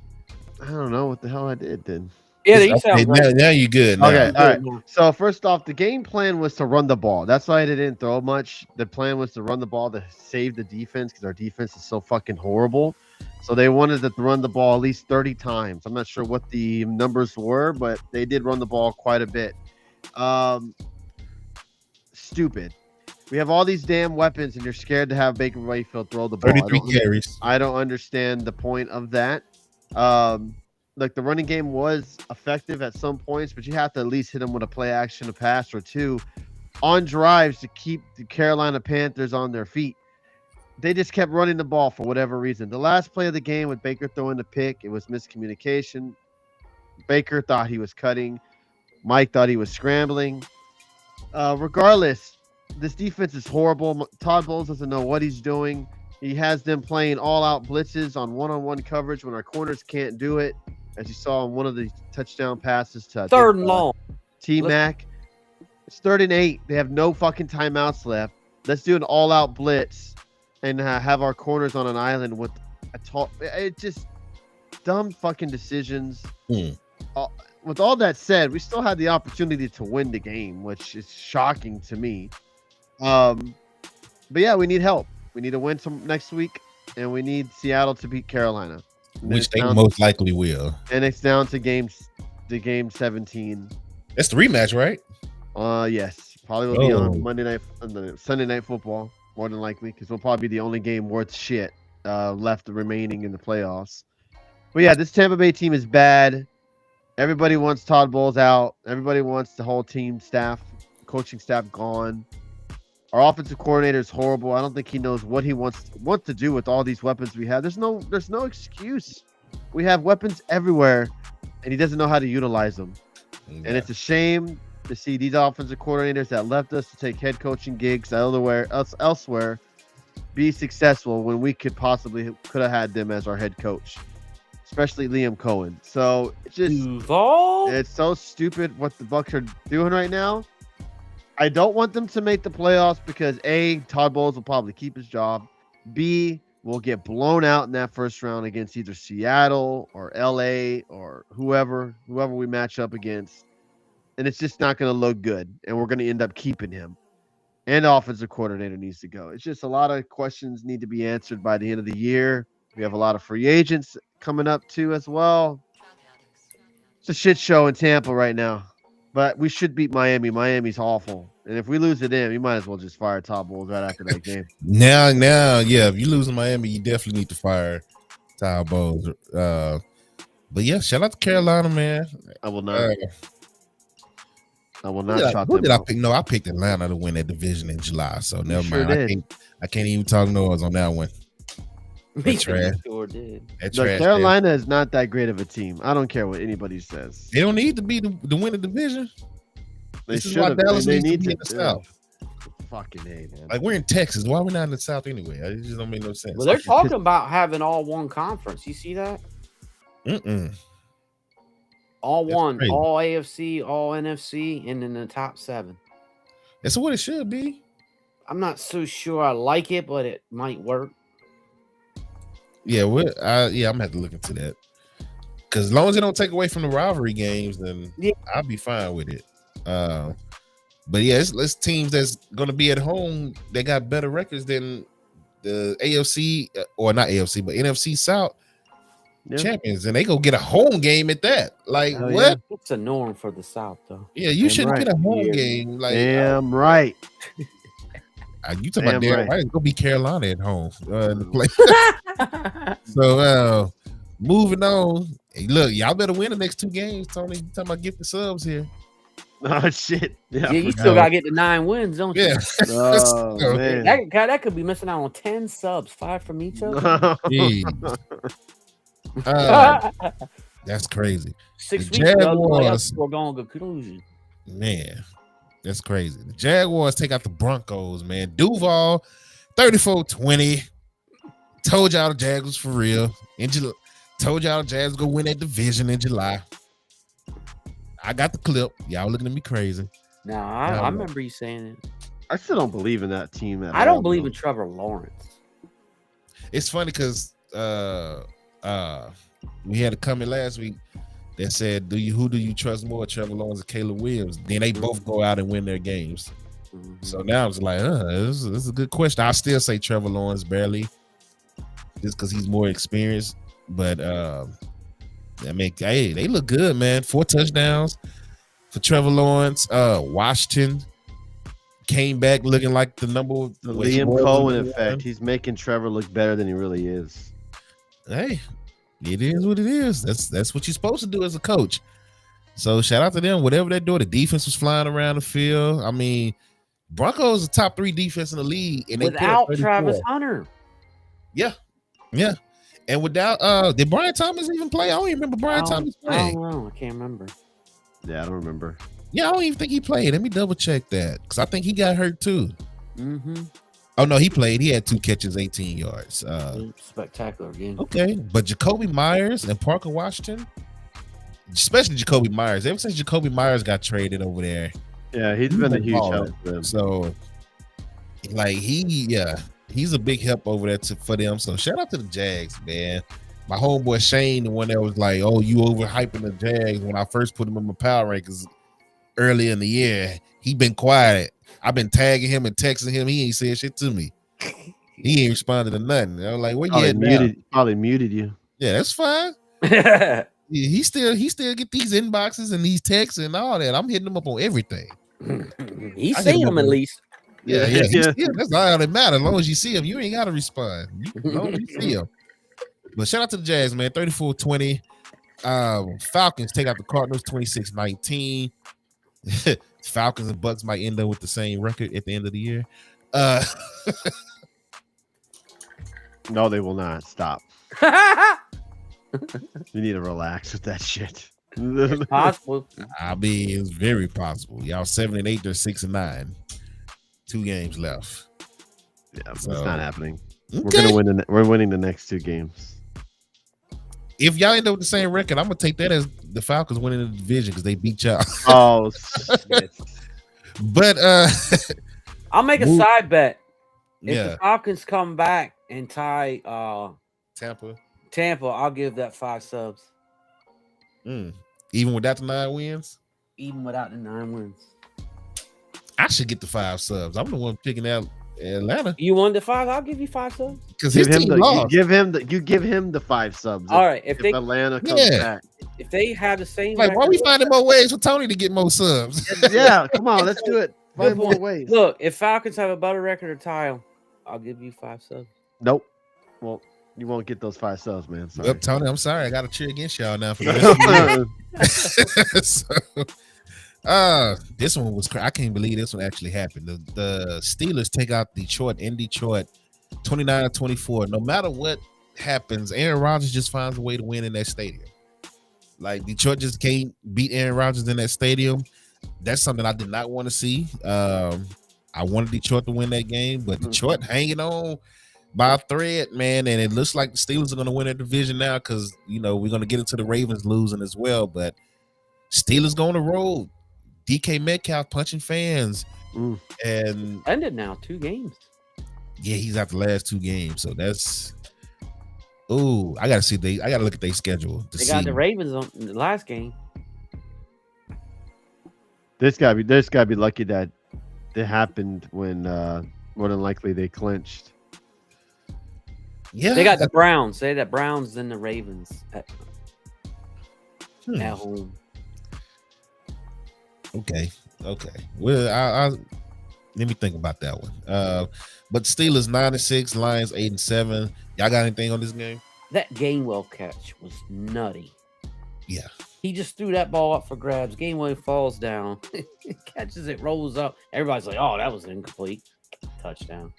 I don't know what the hell I did then. Yeah, you sound great. Now you're good. Now. Okay, all right. So first off, the game plan was to run the ball. That's why they didn't throw much. The plan was to run the ball to save the defense, because our defense is so fucking horrible. So they wanted to run the ball at least 30 times. I'm not sure what the numbers were, but they did run the ball quite a bit. Stupid. We have all these damn weapons, and you're scared to have Baker Mayfield throw the ball. 33 carries. I don't understand the point of that. Like, the running game was effective at some points, but you have to at least hit them with a play action, a pass or two on drives to keep the Carolina Panthers on their feet. They just kept running the ball for whatever reason. The last play of the game with Baker throwing the pick, it was miscommunication. Baker thought he was cutting. Mike thought he was scrambling. Regardless, this defense is horrible. Todd Bowles doesn't know what he's doing. He has them playing all-out blitzes on one-on-one coverage when our corners can't do it, as you saw on one of the touchdown passes to third and long. T-Mac. It's 3rd and 8. They have no fucking timeouts left. Let's do an all-out blitz and have our corners on an island with a tall. It's just dumb fucking decisions. With all that said, we still had the opportunity to win the game, which is shocking to me. But yeah, we need help. We need to win some next week, and we need Seattle to beat Carolina, which they most likely will. And it's down to game 17. That's the rematch, right? Yes, probably will be on Monday night, Sunday Night Football, more than likely, because we'll probably be the only game worth shit left remaining in the playoffs. But yeah, this Tampa Bay team is bad. Everybody wants Todd Bowles out. Everybody wants the whole team staff, coaching staff gone. Our offensive coordinator is horrible. I don't think he knows what he wants to do with all these weapons we have. There's no excuse. We have weapons everywhere, and he doesn't know how to utilize them. Yeah. And it's a shame to see these offensive coordinators that left us to take head coaching gigs elsewhere be successful when we could have had them as our head coach, especially Liam Cohen. So it's so stupid what the Bucs are doing right now. I don't want them to make the playoffs because A, Todd Bowles will probably keep his job. B, we'll get blown out in that first round against either Seattle or LA or whoever we match up against. And it's just not going to look good. And we're going to end up keeping him. And the offensive coordinator needs to go. It's just a lot of questions need to be answered by the end of the year. We have a lot of free agents coming up too as well. It's a shit show in Tampa right now. But we should beat Miami. Miami's awful. And if we lose to them, you might as well just fire Todd Bowles right after that game. Now, yeah, if you lose in Miami, you definitely need to fire Todd Bowles. But yeah, shout out to Carolina, man. I will not. I will not shout Who them did I out. pick? No, I picked Atlanta to win that division in July. So never sure mind. I can't even talk noise on that one. Me That trash. sure did. That Look, trash. Carolina is not that great of a team. I don't care what anybody says. They don't need to be to win the division. They This is should why have. Dallas They needs to need be to. in the South. Fucking A, man. Like we're in Texas. Why are we not in the South anyway? It just don't make no sense. Well, they're talking about having all one conference. You see that? All That's one, crazy. all AFC, all NFC, and in the top 7. That's what it should be. I'm not so sure I like it, but it might work. Yeah, I'm gonna have to look into that. Because as long as it don't take away from the rivalry games, then Yeah. I'll be fine with it. But yeah, it's teams that's gonna be at home. They got better records than the AFC or not AFC, but NFC South champions, and they go get a home game at that. Like Hell what? yeah. It's a norm for the South, though. Yeah, you Damn shouldn't right. get a home Yeah. game. Like Damn right. you talking about Damn damn right. Go be Carolina at home. In the play. Yeah, So moving on. Hey, look, y'all better win the next 2 games. Tony, you talking about gifted subs here? Oh shit. Yeah. you still gotta get the 9 wins, don't you? Yeah. Oh, So, man. That could be missing out on 10 subs, 5 from each other. Jeez. That's crazy. 6 the weeks ago, Jaguars- foregone conclusion. Man, that's crazy. The Jaguars take out the Broncos, man. Duval, 34-20. Told y'all the Jags was for real. Told y'all the Jags go win that division in July. I got the clip. Y'all looking at me crazy. I remember you saying it. I still don't believe in that team at all. I don't believe though. in Trevor Lawrence. It's funny because we had a comment last week that said, who do you trust more, Trevor Lawrence or Caleb Williams? Then they both go out and win their games. So now I was like, this is a good question. I still say Trevor Lawrence barely, just because he's more experienced. But I mean, hey, they look good, man. 4 touchdowns for Trevor Lawrence. Washington came back looking like the Liam Cohen effect. He's making Trevor look better than he really is. Hey, it is what it is. That's what you're supposed to do as a coach. So shout out to them. Whatever they're doing, the defense was flying around the field. I mean, Broncos are the top 3 defense in the league, and Without they Travis Hunter. Yeah. And without did Brian Thomas even play? I don't even remember Brian Thomas I playing. don't know. I can't remember. Yeah, I don't remember. Yeah, I don't even think he played. Let me double check that because I think he got hurt too. Mm-hmm. Oh no, he played. He had 2 catches, 18 yards. Spectacular game. Okay, but Jacoby Myers and Parker Washington, especially Jacoby Myers. Ever since Jacoby Myers got traded over there, Yeah, he's been a huge help for them. so like he's a big help over there for them. So shout out to the Jags, man. My homeboy Shane, the one that was like, "Oh, you overhyping the Jags." When I first put him in my power rankings early in the year, he been quiet. I've been tagging him and texting him. He ain't said shit to me. He ain't responded to nothing. I was like, "Where you at now?" Probably muted you. Yeah, that's fine. He still get these inboxes and these texts and all that. I'm hitting him up on everything. He's I seen hit him them up at on- least. Yeah. That's all that matters. As long as you see him, you ain't gotta respond. As long as you see him. But shout out to the Jags, man. 34-20. Falcons take out the Cardinals 26-19. Falcons and Bucks might end up with the same record at the end of the year. No, they will not. Stop. You need to relax with that shit. Possible. Mm-hmm. I mean, it's very possible. Y'all 7-8, they're 6-9. 2 games left. Yeah, it's So, not happening. okay. We're gonna win. We're winning the next 2 games. If y'all end up with the same record, I'm gonna take that as the Falcons winning the division because they beat y'all. Oh, shit. But I'll make a Move- side bet. If yeah, the Falcons come back and tie Tampa. I'll give that 5 subs. Even without the 9 wins, Even without the 9 wins. I should get the 5 subs. I'm the one picking out Atlanta You won the 5? I'll give you 5 subs. because his team lost. You give him the 5 subs. All right. If If they Atlanta comes back. if they have the same Like, why record, we finding more ways for Tony to get more subs? Yeah, come on, let's do it. Good Find more point. ways. Look, if Falcons have a better record or tie 'em, I'll give you 5 subs. Nope. Well, you won't get those 5 subs, man. Sorry. Yep, Tony, I'm sorry. I got to cheer against y'all now for the rest of the year. This one was I can't believe this one actually happened. The Steelers take out Detroit in Detroit 29-24. No matter what happens, Aaron Rodgers just finds a way to win in that stadium. Like, Detroit just can't beat Aaron Rodgers in that stadium. That's something I did not want to see. I wanted Detroit to win that game, but Detroit hanging on by a thread, man, and it looks like the Steelers are going to win their division now because, we're going to get into the Ravens losing as well, but Steelers going to roll. DK Metcalf punching fans. And ended now 2 games. Yeah, he's out the last 2 games, so that's I gotta see I gotta look at their schedule. They got the Ravens on the last game. This gotta be lucky that it happened when more than likely they clinched. Yeah, they got the Browns. They had the Browns and the Ravens at home. Okay. Well, I let me think about that one. But Steelers 9-6, Lions 8-7. Y'all got anything on this game? That Gainwell catch was nutty. Yeah. He just threw that ball up for grabs. Gainwell falls down, catches it, rolls up. Everybody's like, "Oh, that was incomplete." Touchdown.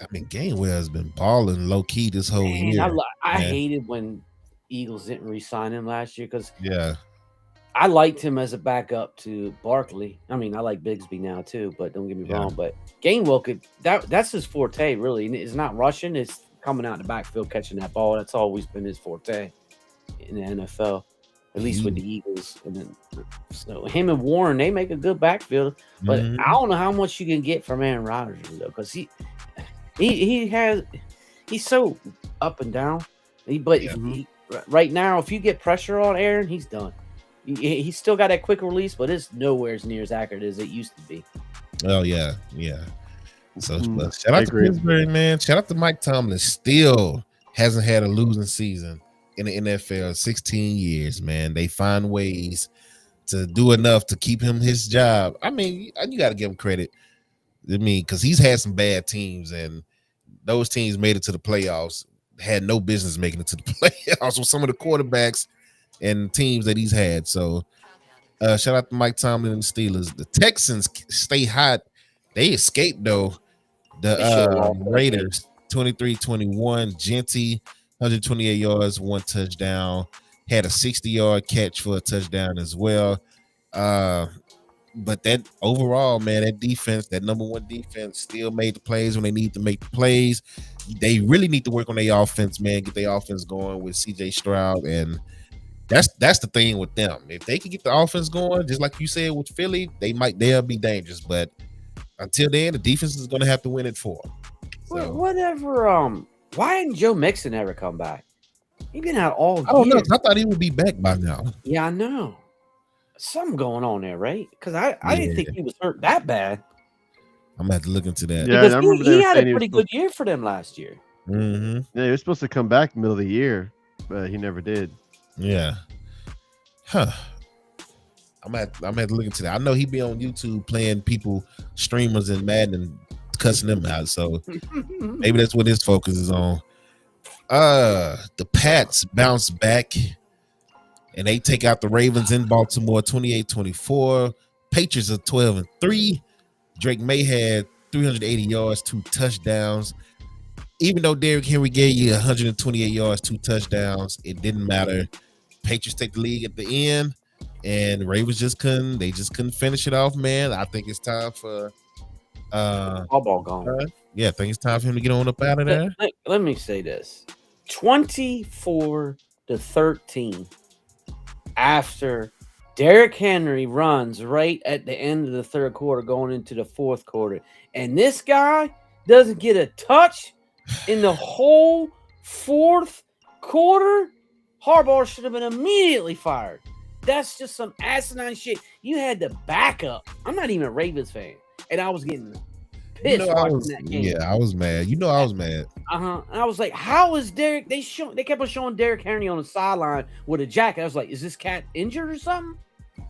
I mean, Gainwell has been balling low key this whole year. I hated when Eagles didn't re-sign him last year because yeah, I liked him as a backup to Barkley. I mean, I like Bigsby now too, but don't get me wrong. But Gainwell that's his forte, really. It's not rushing, it's coming out in the backfield, catching that ball. That's always been his forte in the NFL, at least with the Eagles. And then so him and Warren, they make a good backfield. But I don't know how much you can get from Aaron Rodgers though, because he's so up and down. Right now, if you get pressure on Aaron, he's done. He's still got that quick release, but it's nowhere as near as accurate as it used to be. Oh, yeah. So shout out to Pittsburgh, man. Shout out to Mike Tomlin. Still hasn't had a losing season in the NFL 16 years, man. They find ways to do enough to keep him his job. I mean, you got to give him credit. I mean, because he's had some bad teams, and those teams made it to the playoffs, had no business making it to the playoffs with some of the quarterbacks and teams that he's had. So shout out to Mike Tomlin and the Steelers. The Texans stay hot. They escaped though. The Raiders 23-21. Genty 128 yards, 1 touchdown. Had a 60-yard catch for a touchdown as well. But that overall, man, that defense, that number 1 defense, still made the plays when they need to make the plays. They really need to work on their offense, man. Get their offense going with CJ Stroud, and that's the thing with them. If they can get the offense going, just like you said with Philly, they'll be dangerous. But until then, the defense is going to have to win it for them. So. Whatever. Why didn't Joe Mixon ever come back? He's been out all year. I don't know. I thought he would be back by now. Yeah, I know. Something going on there, right? Because I didn't think he was hurt that bad. I'm going to have to look into that. Yeah, I remember he had a pretty good year for them last year. Mm-hmm. Yeah, he was supposed to come back middle of the year, but he never did. Yeah. Huh. I'm gonna have to look into that. I know he be on YouTube playing streamers and Madden and cussing them out. So maybe that's what his focus is on. The Pats bounce back and they take out the Ravens in Baltimore 28-24. Patriots are 12-3. Drake May had 380 yards, 2 touchdowns. Even though Derrick Henry gave you 128 yards, 2 touchdowns, it didn't matter. Patriots take the lead at the end, and Ravens just couldn't finish it off, man. I think it's time for all ball gone. Yeah, I think it's time for him to get on up out of there. Let me say this. 24-13 after Derrick Henry runs right at the end of the third quarter going into the fourth quarter, and this guy doesn't get a touch in the whole fourth quarter. Harbaugh should have been immediately fired. That's just some asinine shit. You had the backup. I'm not even a Ravens fan, and I was getting pissed watching that game. Yeah, I was mad. I was mad. And I was like, how is Derek? They kept on showing Derek Henry on the sideline with a jacket. I was like, is this cat injured or something?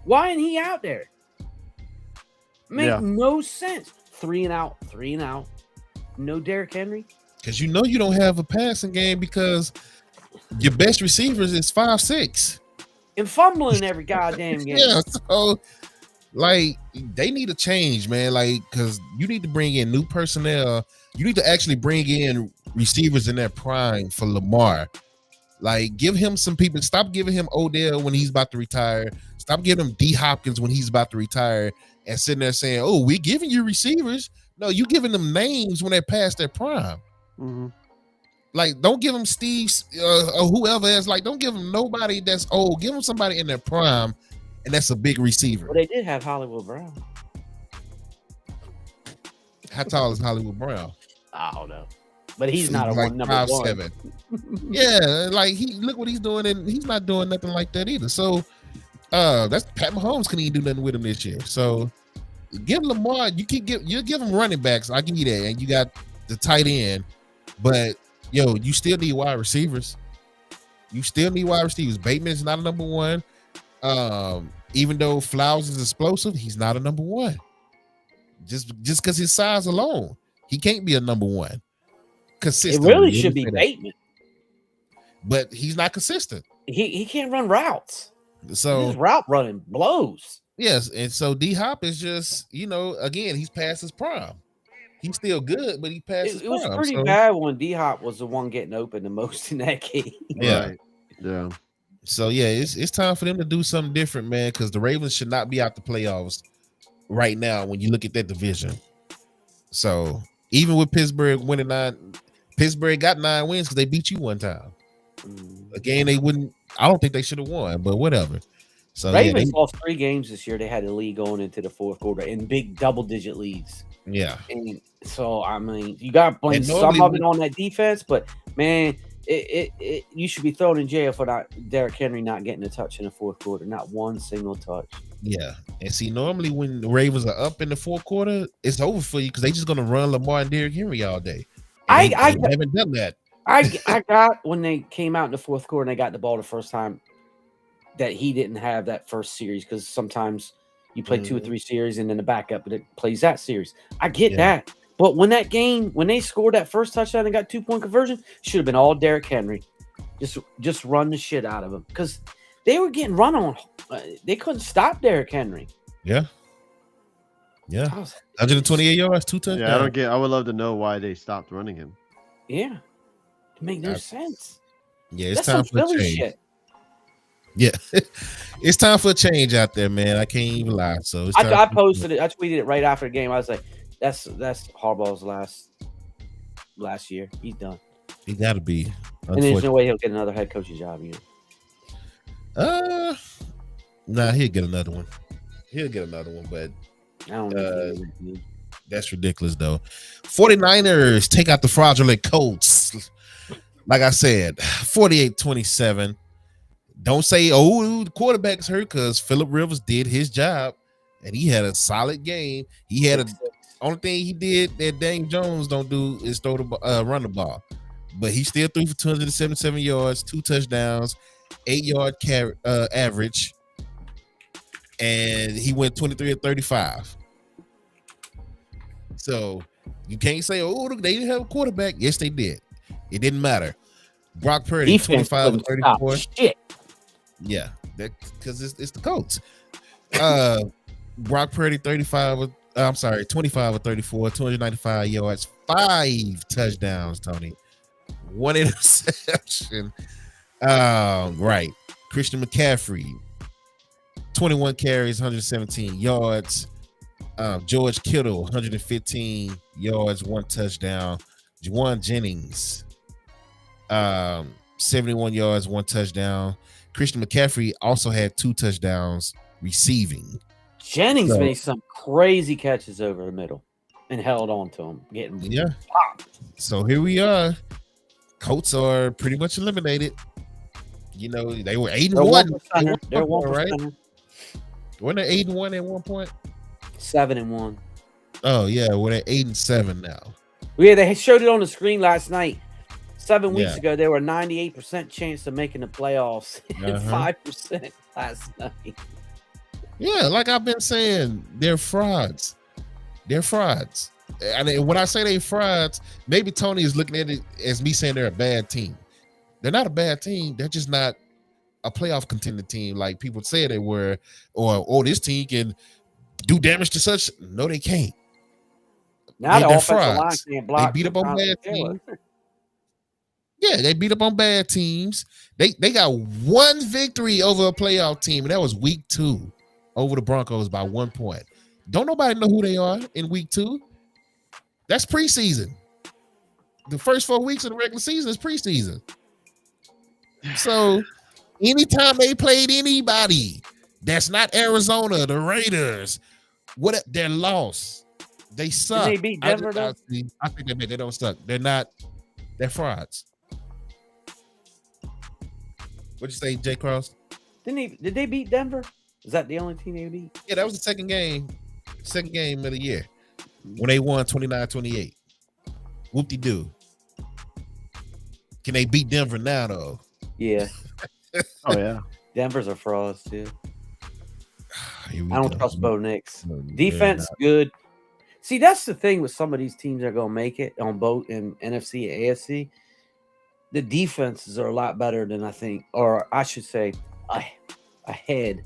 Why isn't he out there? Make no sense. 3 and out. No Derek Henry. Because you don't have a passing game because your best receivers is 5'6". And fumbling every goddamn game. Yeah, so like they need to change, man. Like, because you need to bring in new personnel. You need to actually bring in receivers in their prime for Lamar. Like, give him some people. Stop giving him Odell when he's about to retire. Stop giving him D Hopkins when he's about to retire, and sitting there saying, "Oh, we're giving you receivers." No, you giving them names when they're past their prime. Mm-hmm. Like, don't give them Steve or whoever else. Like, don't give them nobody that's old. Give them somebody in their prime, and that's a big receiver. Well, they did have Hollywood Brown. How tall is Hollywood Brown? I don't know, but he's not like number 5'7". Yeah, like look what he's doing, and he's not doing nothing like that either. So, that's Pat Mahomes couldn't even do nothing with him this year. So, give Lamar. You give him running backs. I give you that, and you got the tight end, but you still need wide receivers. Bateman is not a number one. Even though Flowers is explosive, he's not a number one. Just because his size alone, he can't be a number one. Consistent. It really should be Bateman, but he's not consistent. He can't run routes. So his route running blows. Yes, and so D Hop is just again, he's past his prime. He's still good, but he passed his prime. It was pretty bad when D Hop was the one getting open the most in that game. Yeah, right. Yeah. So yeah, it's time for them to do something different, man. Because the Ravens should not be out the playoffs right now when you look at that division. So even with Pittsburgh winning 9, Pittsburgh got 9 wins because they beat you one time. Again, they wouldn't. I don't think they should have won, but whatever. So Ravens lost 3 games this year. They had a lead going into the fourth quarter in big double-digit leads. Yeah, and so I mean, you got to blame some of it on that defense, but man, you should be thrown in jail for Derrick Henry not getting a touch in the fourth quarter, not one single touch. Yeah, and see, normally when the Ravens are up in the fourth quarter, it's over for you because they just gonna run Lamar and Derrick Henry all day. I haven't done that. I got when they came out in the fourth quarter and they got the ball the first time that he didn't have that first series because sometimes you play 2 or 3 series and then the backup it plays that series. I get that. But when they scored that first touchdown and got 2-point conversion, should have been all Derrick Henry. Just run the shit out of him because they were getting run on. They couldn't stop Derrick Henry. Yeah. 128 yards, 2 touchdowns. Yeah, I don't get. I would love to know why they stopped running him. Yeah, it makes no sense. Yeah, it's time for a change. Shit. Yeah, it's time for a change out there, man. I can't even lie. So I posted it. I tweeted it right after the game. I was like, "That's Harbaugh's last year. He's done. He got to be. And there's no way he'll get another head coaching job here." Nah, he'll get another one. But I don't know. That's ridiculous, though. 49ers take out the fraudulent Colts. Like I said, 48-27. Don't say, oh, the quarterback's hurt because Phillip Rivers did his job and he had a solid game. He had only thing he did that Daniel Jones don't do is run the ball. But he still threw for 277 yards, 2 touchdowns, 8-yard average, and he went 23 of 35. So you can't say, oh, they didn't have a quarterback. Yes, they did. It didn't matter. Brock Purdy, 25 of 34. Shit. Yeah, because it's the Colts. Brock Purdy, 25 of 34, 295 yards, 5 touchdowns, Tony. 1 interception. Right. Christian McCaffrey, 21 carries, 117 yards. George Kittle, 115 yards, 1 touchdown. Juwan Jennings, 71 yards, 1 touchdown. Christian McCaffrey also had 2 touchdowns receiving. Jennings made some crazy catches over the middle and held on to him, getting popped. So here we are. Colts are pretty much eliminated. You know, they were 8-1. They're 1%, right? Weren't they 8-1 at one point? 7-1. Oh yeah, we're at 8-7 now. Yeah, they showed it on the screen last night. 7 weeks Yeah. ago, they were 98% chance of making the playoffs, and Uh-huh. 5% last night. Yeah, like I've been saying, they're frauds. They're frauds. And when I say they frauds, maybe Tony is looking at it as me saying they're a bad team. They're not a bad team. They're just not a playoff contender team like people say they were, or this team can do damage to such. No, they can't. Now the They're offensive line frauds. can't They block. beat up on Jonathan bad Taylor. teams. Yeah, they beat up on bad teams. They got one victory over a playoff team, and that was week 2 over the Broncos by 1 point. Don't nobody know who they are in week 2. That's preseason. The first 4 weeks of the regular season is preseason. So anytime they played anybody that's not Arizona, the Raiders, what they're lost. They suck. Did they beat Denver though? I think they don't suck. They're not. They're frauds. What'd you say, Jay Cross? Did they beat Denver? Is that the only team they beat? Yeah, that was the second game of the year when they won 29-28. Whoop-de-doo. Can they beat Denver now, though? Yeah. Oh yeah. Denver's a frauds too. Here we I don't go. trust Bo Nix. No, Defense good. See, that's the thing with some of these teams that are gonna make it on both in NFC and AFC. The defenses are a lot better than I think, or I should say, ahead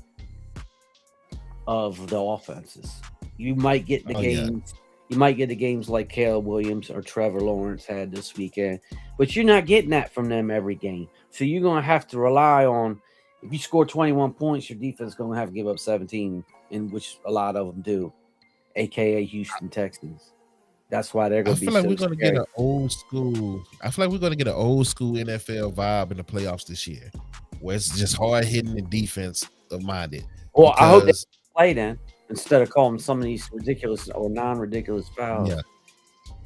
of the offenses. You might get the games. You might get the games like Caleb Williams or Trevor Lawrence had this weekend, but you're not getting that from them every game. So you're gonna have to rely on. If you score 21 points, your defense is gonna have to give up 17, in which a lot of them do, aka Houston Texans. That's why they're going to be. I feel like we're going to get an old school. I feel like we're going to get an old school NFL vibe in the playoffs this year, where it's just hard hitting and defense minded. Well, I hope they play then instead of calling some of these ridiculous or non-ridiculous fouls. Yeah,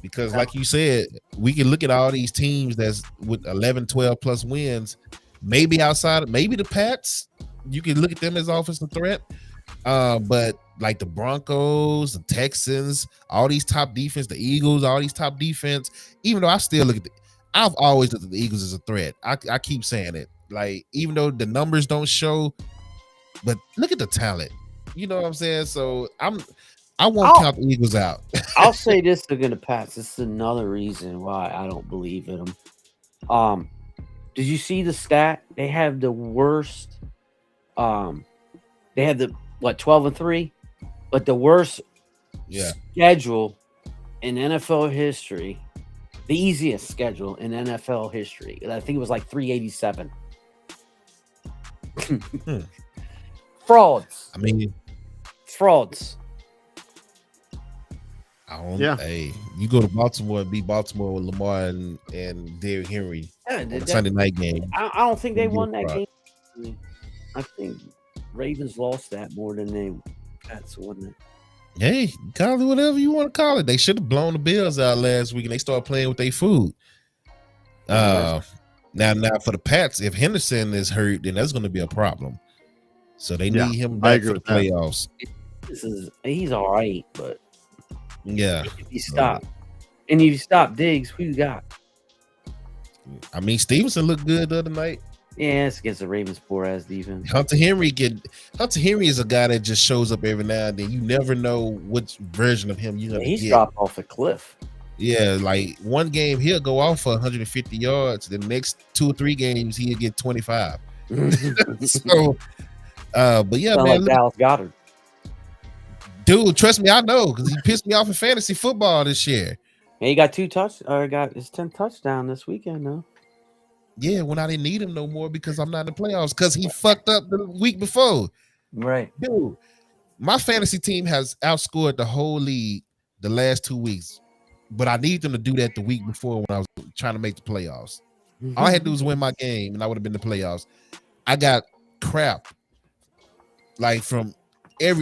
because like you said, we can look at all these teams that's with 11, 12 plus wins. Maybe outside, maybe the Pats, you can look at them as offensive threat. But like the Broncos, the Texans, all these top defense, the Eagles, all these top defense, even though I still look at I've always looked at the Eagles as a threat. I keep saying it. Like, even though the numbers don't show, but look at the talent. You know what I'm saying? So I won't count the Eagles out. I'll say this again to Pats. This is another reason why I don't believe in them. Did you see the stat? They have the worst. They have the 12-3, but the worst schedule in NFL history. The easiest schedule in NFL history. I think it was like 387. Frauds. I mean, frauds. Hey, you go to Baltimore and beat Baltimore with Lamar and Derrick Henry on the Sunday night game. I don't think they won that game. I think Ravens lost that more than they Pats won it. Hey, call it whatever you want to call it. They should have blown the Bills out last week and they started playing with their food. Now for the Pats, if Henderson is hurt, then that's going to be a problem. So they need him back for the playoffs. He's all right, but if you stop Diggs, who you got? I mean, Stevenson looked good the other night. Yeah, it's against the Ravens' poor ass defense. Hunter Henry is a guy that just shows up every now and then. You never know which version of him you're gonna get. He's dropped off a cliff. Yeah, like one game he'll go off for 150 yards. The next 2 or 3 games he'll get 25. So, but yeah, man, like Dallas Goedert. Dude, trust me, I know because he pissed me off in fantasy football this year. Yeah, he got 2 touchdowns. Got his 10th touchdown this weekend, though. Yeah, when I didn't need him no more because I'm not in the playoffs because he fucked up the week before. Right. Dude, my fantasy team has outscored the whole league the last 2 weeks, but I need them to do that the week before when I was trying to make the playoffs. All I had to do was win my game and I would have been in the playoffs. I got crap. Like from I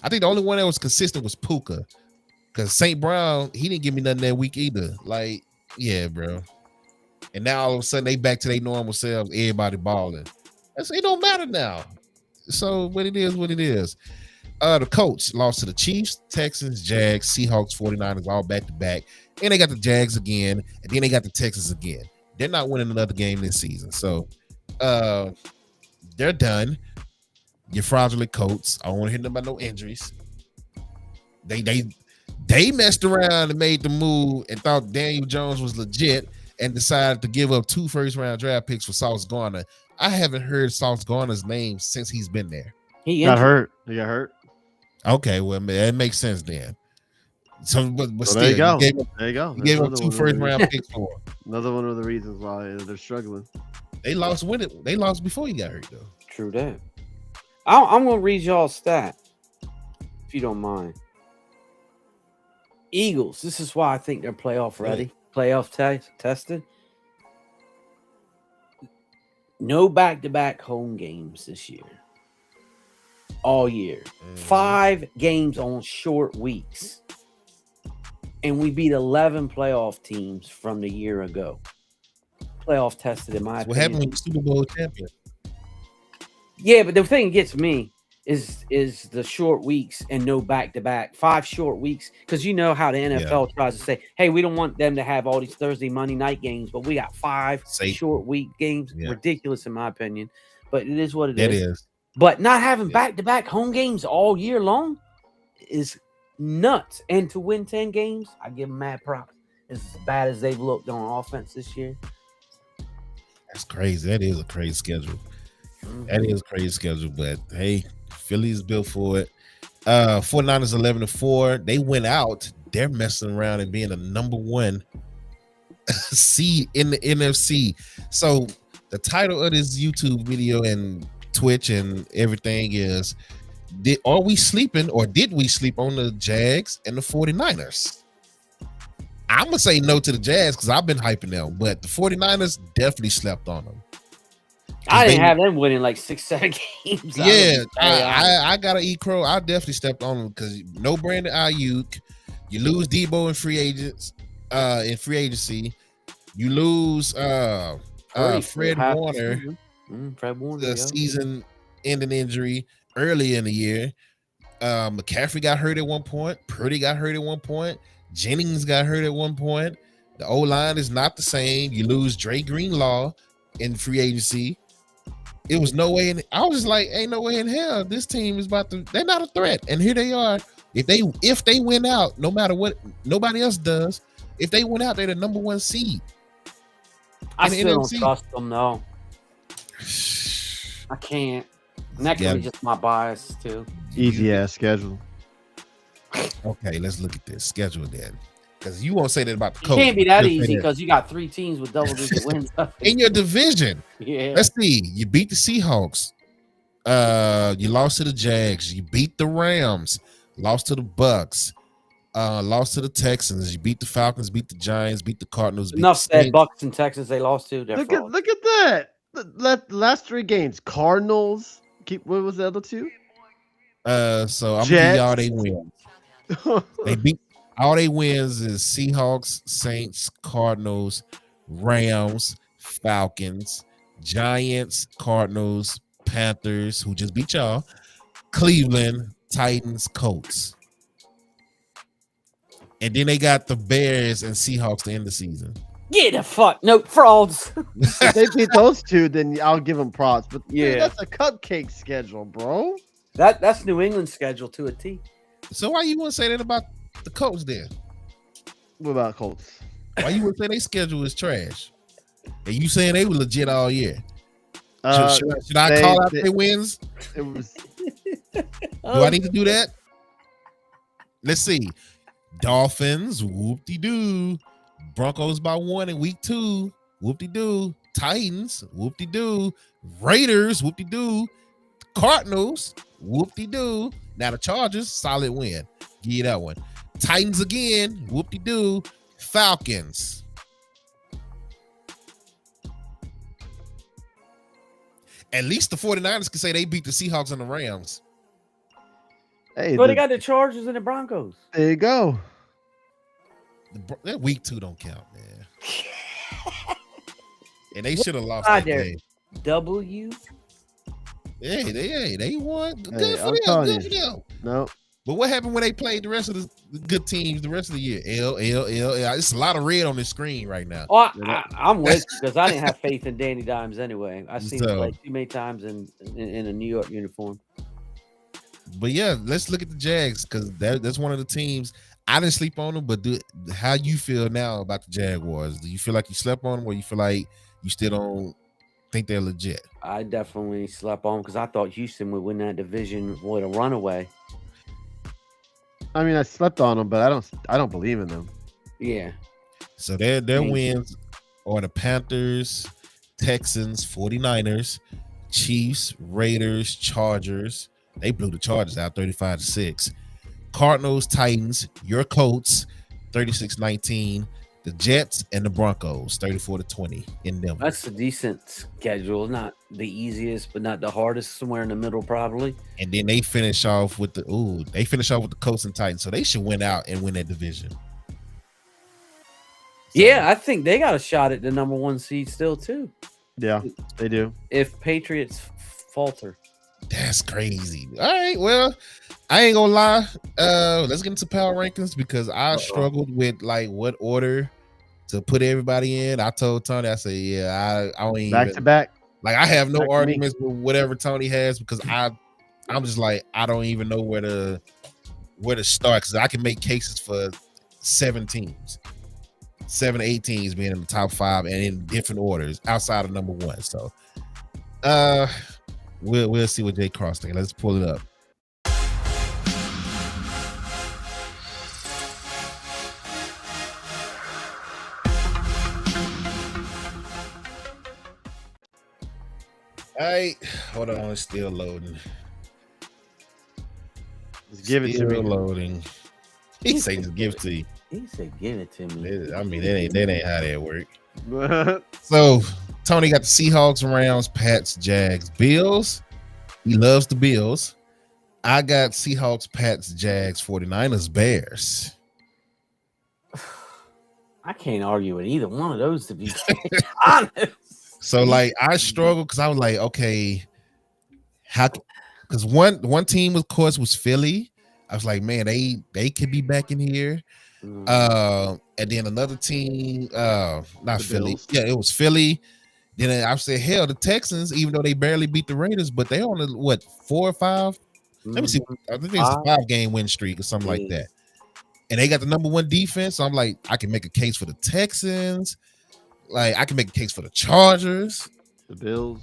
think the only one that was consistent was Puka because St. Brown, he didn't give me nothing that week either. Like, yeah, bro. And now all of a sudden they back to their normal selves. Everybody balling. It don't matter now. So what it is. The Colts lost to the Chiefs, Texans, Jags, Seahawks, 49ers, all back to back. And they got the Jags again, and then they got the Texans again. They're not winning another game this season. So they're done. Your fraudulent Colts. I don't want to hear them about no injuries. They messed around and made the move and thought Daniel Jones was legit and decided to give up 2 first-round draft picks for Sauce Gardner. I haven't heard Sauce Gardner's name since he's been there. He got hurt. He got hurt. Okay, well, that makes sense then. So, but still, there you go. There you go. You gave up 2 first-round picks for him. Another one of the reasons why they're struggling. They lost They lost before he got hurt, though. True that. I'm going to read y'all a stat, if you don't mind. Eagles. This is why I think they're playoff ready, playoff tested. No back-to-back home games this year. All year. 5 games on short weeks. And we beat 11 playoff teams from the year ago. Playoff tested, in my opinion. What happened when the Super Bowl champion? Yeah, but the thing that gets me is the short weeks and no back-to-back. 5 short weeks. Because you know how the NFL tries to say, hey, we don't want them to have all these Thursday, Monday night games, but we got 5 short week games. Yeah. Ridiculous, in my opinion. But it is what it is. It is. But not having back-to-back home games all year long is nuts. And to win 10 games, I give them mad props. As bad as they've looked on offense this year. That's crazy. That is a crazy schedule. That is a crazy schedule. But, hey, Philly is built for it. 49ers 11-4. They went out. They're messing around and being the number 1 seed in the NFC. So the title of this YouTube video and Twitch and everything is, are we sleeping or did we sleep on the Jags and the 49ers? I'm going to say no to the Jags because I've been hyping them, but the 49ers definitely slept on them. I didn't have them winning like 6-7 games. Yeah, I got to eat crow. I definitely stepped on them because no Brandon Ayuk. You lose Debo in free agency. You lose Fred Warner. Fred Warner, the season-ending injury early in the year. McCaffrey got hurt at one point. Purdy got hurt at one point. Jennings got hurt at one point. The O-line is not the same. You lose Dre Greenlaw in free agency. It was no way in. I was just like, ain't no way in hell this team is about to. They're not a threat, and here they are. If they win out, no matter what nobody else does, if they win out, they're the number 1 seed. I still don't trust them though. I can't. And that could be just my bias too. Easy ass schedule. Okay, let's look at this schedule then. Because you won't say that about the Colts. It can't be that easy because you got 3 teams with double-digit wins in your division. Yeah. Let's see. You beat the Seahawks. You lost to the Jags. You beat the Rams. Lost to the BUCS. Lost to the Texans. You beat the Falcons. Beat the Giants. Beat the Cardinals. Enough said. BUCS and Texans they lost to. Look at that. The last 3 games. Cardinals. What was the other 2? So I'm gonna give y'all they wins. They beat. All they wins is Seahawks, Saints, Cardinals, Rams, Falcons, Giants, Cardinals, Panthers, who just beat y'all, Cleveland, Titans, Colts. And then they got the Bears and Seahawks to end the season. Get the fuck no frauds. If they beat those 2, then I'll give them props. But yeah, that's a cupcake schedule, bro. That's New England schedule to a T. So why you want to say that about the Colts then? What about Colts? Why you would say their schedule is trash? And you saying they were legit all year? Should I call out their wins? It was. Do I need to do that? Let's see. Dolphins, whoop-de-doo. Broncos by 1 in week 2. Whoop-de-doo. Titans, whoop-de-doo. Raiders, whoop-de-doo. Cardinals, whoop-de-doo. Now the Chargers, solid win. Give you that one. Titans again, whoop-de-doo. Falcons. At least the 49ers can say they beat the Seahawks and the Rams. Hey, but they got the Chargers and the Broncos. There you go. That week 2 don't count, man. And they should have lost that game. W. Hey, they won. Good Hey, for them. Good for them. No. But what happened when they played the rest of the good teams the rest of the year? L. It's a lot of red on the screen right now. Oh, I'm with you because I didn't have faith in Danny Dimes anyway. I've seen him play too many times in a New York uniform. But yeah, let's look at the Jags because that's one of the teams. I didn't sleep on them, but how you feel now about the Jaguars? Do you feel like you slept on them, or you feel like you still don't think they're legit? I definitely slept on them because I thought Houston would win that division with a runaway. I mean, I slept on them, but I don't believe in them. Yeah. So their wins are the Panthers, Texans, 49ers, Chiefs, Raiders, Chargers. They blew the Chargers out 35-6. Cardinals, Titans, your Colts, 36-19. The Jets and the Broncos, 34-20 in them. That's a decent schedule. Not the easiest, but not the hardest. Somewhere in the middle, probably. And then they finish off with the Colts and Titans. So they should win out and win that division. So, yeah, I think they got a shot at the number 1 seed still, too. Yeah, they do. If Patriots falter. That's crazy. All right, well, I ain't gonna lie. Let's get into power rankings because I struggled with like what order to put everybody in. I told Tony, I said, yeah, I don't even back to back. Like I have no arguments with whatever Tony has because I'm just like I don't even know where to start because I can make cases for 7 teams, 7 to 8 teams being in the top 5 and in different orders outside of number 1. So, we'll see what Jay Cross thinks. Let's pull it up. All right, hold on, it's still loading. Just give it to me. Loading. He say just give it to you. He said give it to me. I mean, that ain't how that work. So Tony got the Seahawks, Rams, Pats, Jags, Bills. He loves the Bills. I got Seahawks, Pats, Jags, 49ers, Bears. I can't argue with either one of those, to be honest. So like I struggled because I was like, okay, how? Because one team, of course, was Philly. I was like, man, they could be back in here. And then another team, not Philly. Bills. Yeah, it was Philly. Then I said, hell, the Texans, even though they barely beat the Raiders, but they on a 4 or 5. Let me see. I think it's a 5-game win streak or something like that. And they got the number 1 defense. So I'm like, I can make a case for the Texans. Like, I can make a case for the Chargers. The Bills.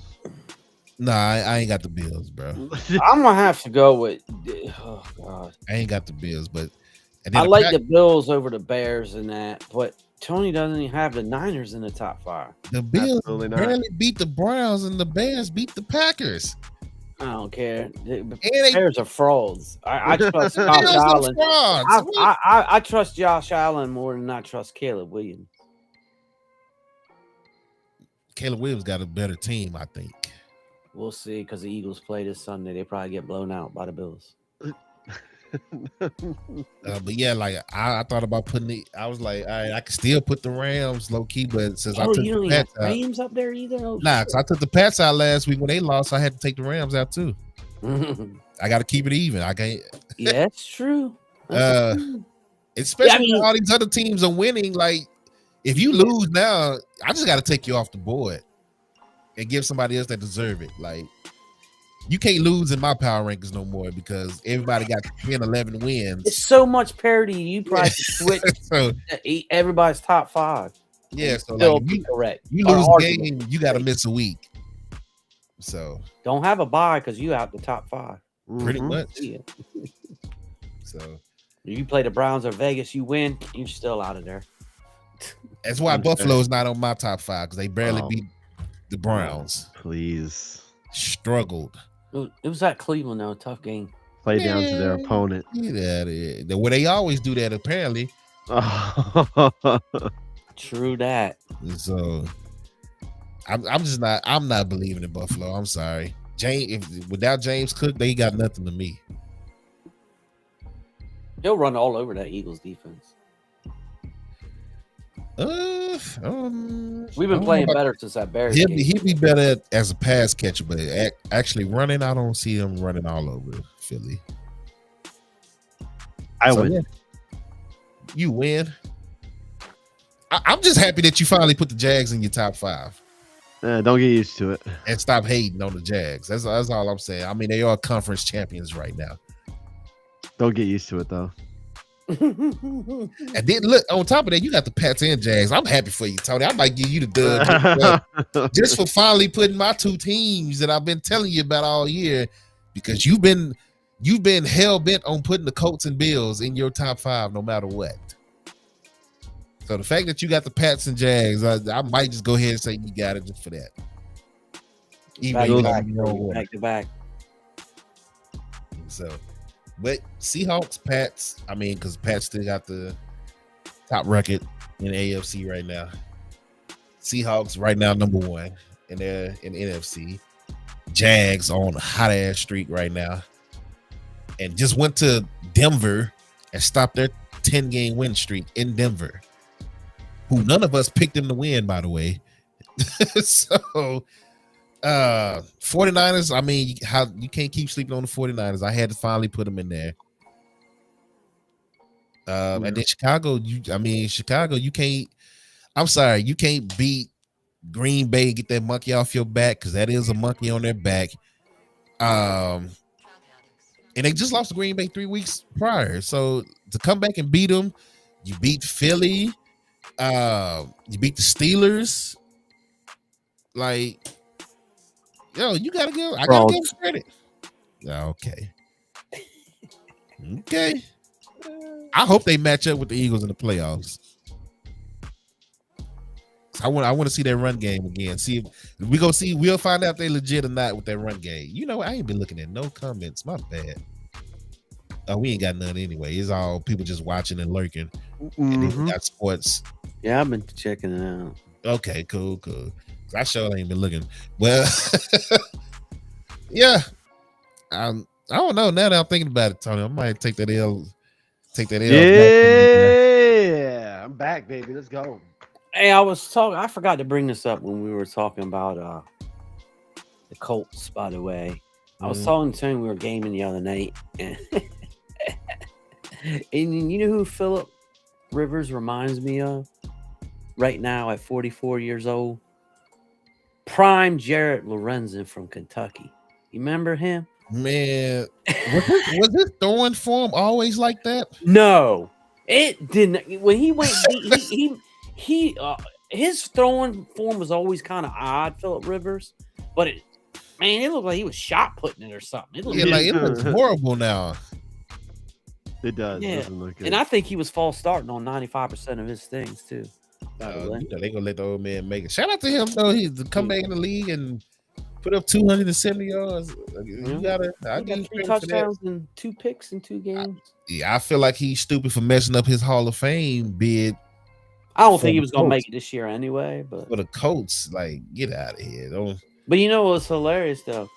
Nah, I ain't got the Bills, bro. I'm gonna have to go with. Oh God, I ain't got the Bills, but I like the Bills over the Bears and that. But Tony doesn't even have the Niners in the top 5. The Bills barely beat the Browns, and the Bears beat the Packers. I don't care. The Bears are frauds. I trust Josh Allen. I trust Josh Allen more than I trust Caleb Williams. Caleb Williams got a better team, I think. We'll see because the Eagles play this Sunday. They probably get blown out by the Bills. But yeah, like I thought about putting it. I was like, all right, I can still put the Rams low key, but since I took the Pats out, Rams up there either. Oh, nah, because I took the Pats out last week when they lost. I had to take the Rams out too. I got to keep it even. I can't. Yeah, that's true. Especially when all these other teams are winning. Like, if you lose now, I just got to take you off the board and give somebody else that deserve it. Like, you can't lose in my power rankings no more because everybody got 10, 11 wins. It's so much parity. You probably switch everybody's top 5. Yeah, so like correct. You lose a game, you got to miss a week. So don't have a bye because you out the top 5. Pretty much. Yeah. So if you play the Browns or Vegas, you win, you're still out of there. That's why Buffalo's not on my top 5 because they barely beat the Browns. Please. Struggled. It was at Cleveland, though. Tough game. Play down to their opponent. Yeah, well, they always do that, apparently. True that. So I'm not believing in Buffalo. I'm sorry. Without James Cook, they got nothing to me. He'll run all over that Eagles defense. We've been playing better since that Bears game. He'd be better as a pass catcher, but actually running, I don't see him running all over Philly. I So, win. yeah, you win. I'm just happy that you finally put the Jags in your top 5 Don't get used to it. and stop hating on the Jags. That's all I'm saying. I mean, they are conference champions right now. Don't get used to it though. And then look, on top of that, you got the Pats and Jags. I'm happy for you, Tony. I might give you the dub just for finally putting my 2 teams that I've been telling you about all year, because you've been hell bent on putting the Colts and Bills in your top 5 no matter what. So the fact that you got the Pats and Jags, I might just go ahead and say you got it just for that. Even though you got back to back. So, but Seahawks, Pats. I mean, because Pats still got the top record in the AFC right now. Seahawks right now number 1 in the NFC. Jags on a hot ass streak right now, and just went to Denver and stopped their 10-game win streak in Denver, who none of us picked them to win, by the way. So 49ers, I mean, how you can't keep sleeping on the 49ers. I had to finally put them in there. And then Chicago, you can't, I'm sorry, you can't beat Green Bay, get that monkey off your back, because that is a monkey on their back. And they just lost to Green Bay 3 weeks prior. So to come back and beat them, you beat Philly, you beat the Steelers. Like, yo, you gotta give. I gotta give them credit. Okay. Okay. I hope they match up with the Eagles in the playoffs. I want to see that run game again. See if we'll find out if they legit or not with that run game. You know, I ain't been looking at no comments. My bad. Oh, we ain't got none anyway. It's all people just watching and lurking. And then we got sports. Yeah, I've been checking it out. Okay, cool. I sure ain't been looking. Well, yeah. I don't know. Now that I'm thinking about it, Tony, I might take that L. Yeah, I'm back, baby. Let's go. Hey, I forgot to bring this up when we were talking about the Colts, by the way. I was talking to him, we were gaming the other night. And you know who Phillip Rivers reminds me of right now at 44 years old? Prime Jared Lorenzen from Kentucky. You remember him? Man, was his throwing form always like that? No, it didn't. When he went, his throwing form was always kind of odd, Phillip Rivers. But it looked like he was shot putting it or something. It looks horrible now. It does. Yeah, and I think he was false starting on 95% of his things too. They gonna let the old man make it. Shout out to him though. He's to come back in the league and put up 270 yards. You gotta. I got 3 touchdowns and 2 picks in 2 games. I feel like he's stupid for messing up his Hall of Fame bid. I don't think he was gonna make it this year anyway. But for the Colts, like, get out of here. But you know what's hilarious though?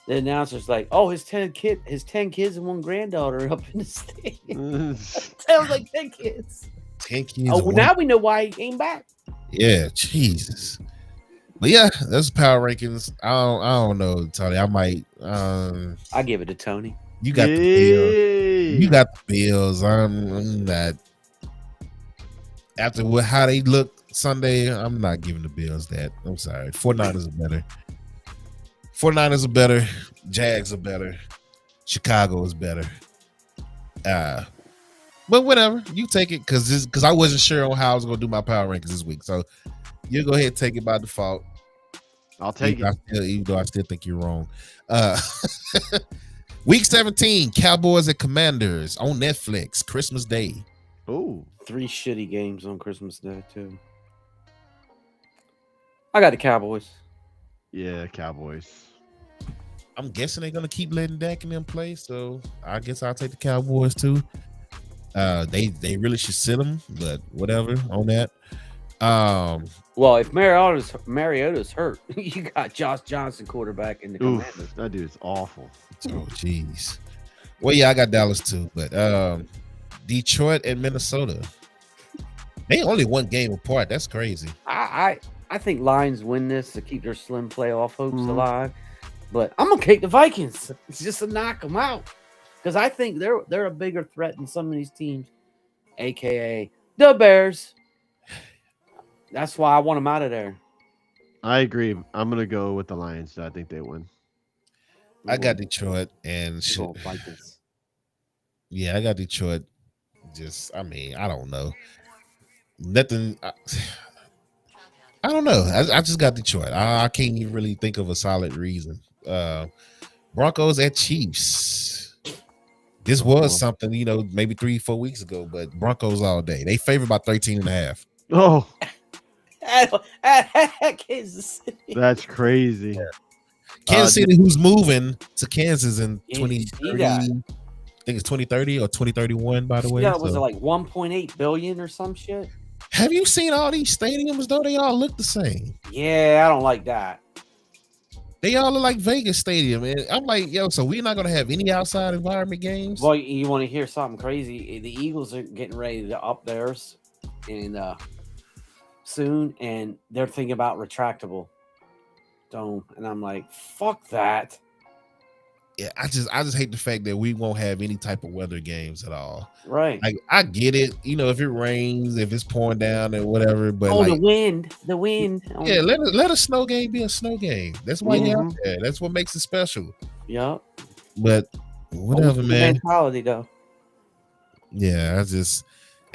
The announcer's like, "Oh, his 10 kids and 1 granddaughter up in the stadium." Sounds like 10 kids. 10 kids. Oh, well, now we know why he came back. Yeah, Jesus. But yeah, that's power rankings. I don't know, Tony. I might. I give it to Tony. You got the Bills. You got the Bills. I'm not. After how they look Sunday, I'm not giving the Bills that. I'm sorry. 49ers are better. 49ers are better. Jags are better. Chicago is better. But whatever, you take it because I wasn't sure on how I was gonna do my power rankings this week. So you go ahead and take it by default. I'll take it. Even though I still think you're wrong. Week 17, Cowboys and Commanders on Netflix, Christmas Day. Oh, 3 shitty games on Christmas Day too. I got the Cowboys. Yeah, Cowboys. I'm guessing they're gonna keep letting Dak and them play, so I guess I'll take the Cowboys too. They really should sit them, but whatever on that. Well, if Mariota's hurt, you got Josh Johnson quarterback in the Commanders. That dude is awful. Oh, jeez. Well, yeah, I got Dallas too, but Detroit and Minnesota. They only 1 game apart. That's crazy. I think Lions win this to keep their slim playoff hopes alive, but I'm gonna take the Vikings. It's just to knock them out. because I think they're a bigger threat than some of these teams, aka the Bears. That's why I want them out of there. I agree. I'm gonna go with the Lions. I think they win. I got Detroit and Vikings. Yeah, I got Detroit. I don't know. Nothing. I don't know. I just got Detroit. I can't even really think of a solid reason. Broncos at Chiefs. This was something, maybe 3-4 weeks ago, but Broncos all day. They favored by 13.5. Oh, at Kansas City. That's crazy. Yeah. Kansas City, who's moving to Kansas in 2030. I think it's 2030 or 2031, by the way. Yeah, was it like 1.8 billion or some shit? Have you seen all these stadiums, though? They all look the same. Yeah, I don't like that. They all look like Vegas Stadium. And I'm like, yo, so we're not going to have any outside environment games? Well, you want to hear something crazy? The Eagles are getting ready to up theirs soon, and they're thinking about retractable dome. And I'm like, fuck that. Yeah, I just hate the fact that we won't have any type of weather games at all. Right. Like, I get it, if it rains, if it's pouring down and whatever, but the wind. Yeah, let a snow game be a snow game. That's why you're out there. That's what makes it special. Yep. But whatever, man. Mentality though. Yeah,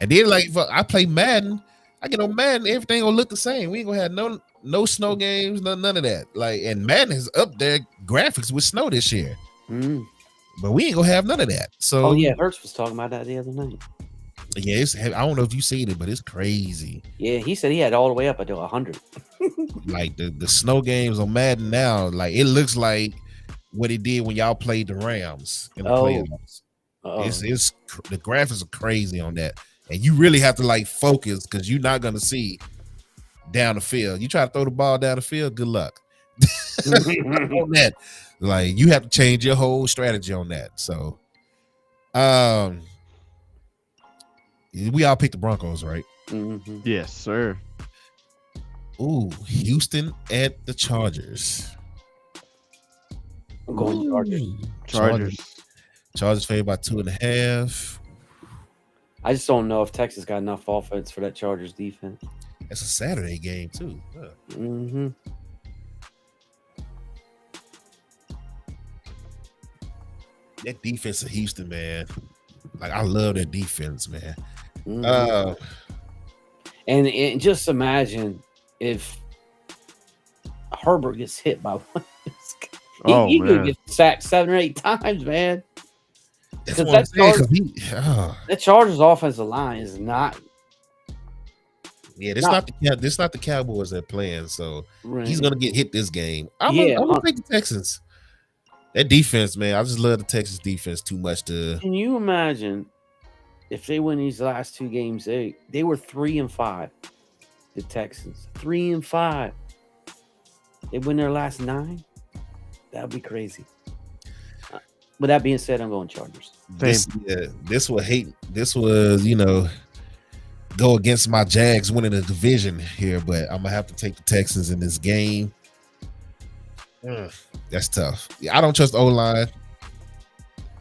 and then like if I play Madden, I get on Madden, everything gonna look the same. We ain't gonna have no snow games, none of that. Like, and Madden is up there graphics with snow this year. But we ain't gonna have none of that. So Hurts was talking about that the other night. Yeah, I don't know if you seen it, but it's crazy. Yeah, he said he had all the way up until 100. Like the snow games on Madden now, like it looks like what it did when y'all played the Rams in the playoffs. It's the graphics are crazy on that, and you really have to like focus because you're not gonna see down the field. You try to throw the ball down the field, good luck. On that, like you have to change your whole strategy on that. So, we all picked the Broncos, right? Mm-hmm. Yes, sir. Ooh, Houston at the Chargers. I'm going Chargers. Chargers favored by 2.5. I just don't know if Texas got enough offense for that Chargers defense. It's a Saturday game too. Huh. Mm-hmm. That defense of Houston, man. Like I love that defense, man. Mm-hmm. And just imagine if Herbert gets hit by one. He could get sacked 7 or 8 times, man. That's what I'm saying. That Chargers offensive line is not. Yeah, this not the Cowboys that playing, so he's gonna get hit this game. I'm gonna take the Texans. That defense, man, I just love the Texas defense too much to. Can you imagine if they win these last 2 games? They were 3-5. The Texans 3-5. They win their last 9. That would be crazy. With that being said, I'm going Chargers. This was go against my Jags winning the division here, but I'm gonna have to take the Texans in this game. That's tough. Yeah, I don't trust O-line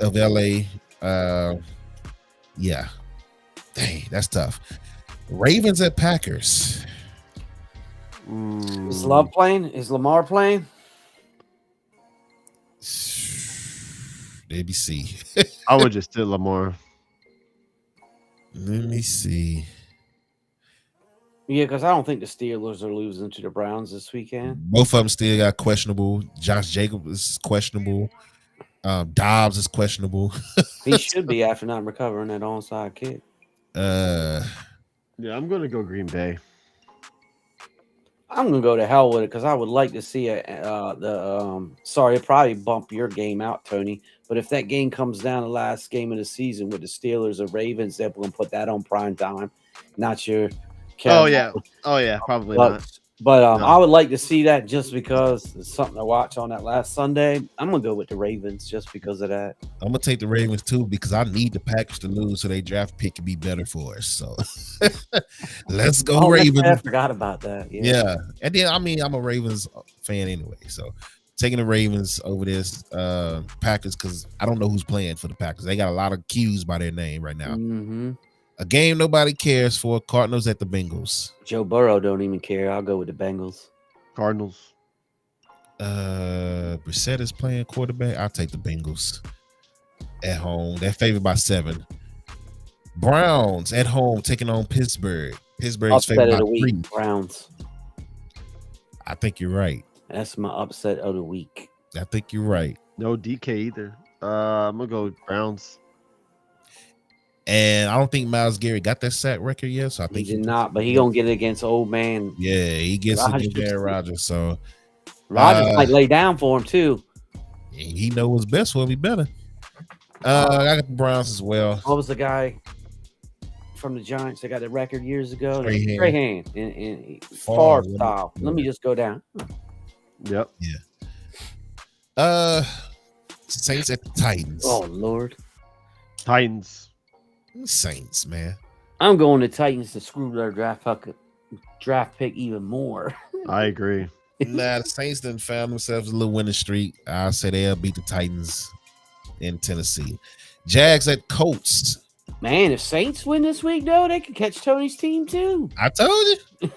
of LA. Yeah, dang, that's tough. Ravens at Packers. Is Love playing? Is Lamar playing? Let me see. I would just do Lamar. Let me see. Yeah, because I don't think the Steelers are losing to the Browns this weekend. Both of them still got questionable. Josh Jacobs is questionable. Dobbs is questionable. He should be after not recovering that onside kick. Yeah, I'm going to go Green Bay. I'm gonna go to hell with it because I would like to see sorry, it'll probably bump your game out, Tony. But if that game comes down the last game of the season with the Steelers or Ravens, they're gonna put that on prime time, not your. Oh yeah, probably not. But I would like to see that just because it's something to watch on that last Sunday. I'm gonna go with the Ravens just because of that. I'm gonna take the Ravens too because I need the Packers to lose so their draft pick can be better for us. So let's go Ravens. I forgot about that. Yeah. And then I'm a Ravens fan anyway. So taking the Ravens over this Packers because I don't know who's playing for the Packers. They got a lot of Q's by their name right now. Mm-hmm. A game nobody cares for. Cardinals at the Bengals. Joe Burrow don't even care. I'll go with the Bengals. Cardinals. Brissett is playing quarterback. I'll take the Bengals at home. They're favored by 7. Browns at home taking on Pittsburgh. Pittsburgh is Upset favored of by the week, 3. Browns. I think you're right. That's my upset of the week. I think you're right. No DK either. I'm gonna go Browns. And I don't think Myles Garrett got that sack record yet. So I He think did not, but he gonna get it against old man. Yeah, he gets it against Rodgers. Aaron Rodgers. So Rodgers might lay down for him too. he knows what's best for him. He better. I got the Browns as well. What was the guy from the Giants that got the record years ago? Strahan. Strahan in Favre, Favre style. Let me just go down. Yep. Saints at the Titans. Oh Lord, Titans. Saints, man. I'm going to Titans to screw their draft pick even more. I agree. Nah, the Saints done found themselves a little winning streak. I say they'll beat the Titans in Tennessee. Jags at Colts. Man, if Saints win this week, though, they could catch Tony's team too. I told you. Look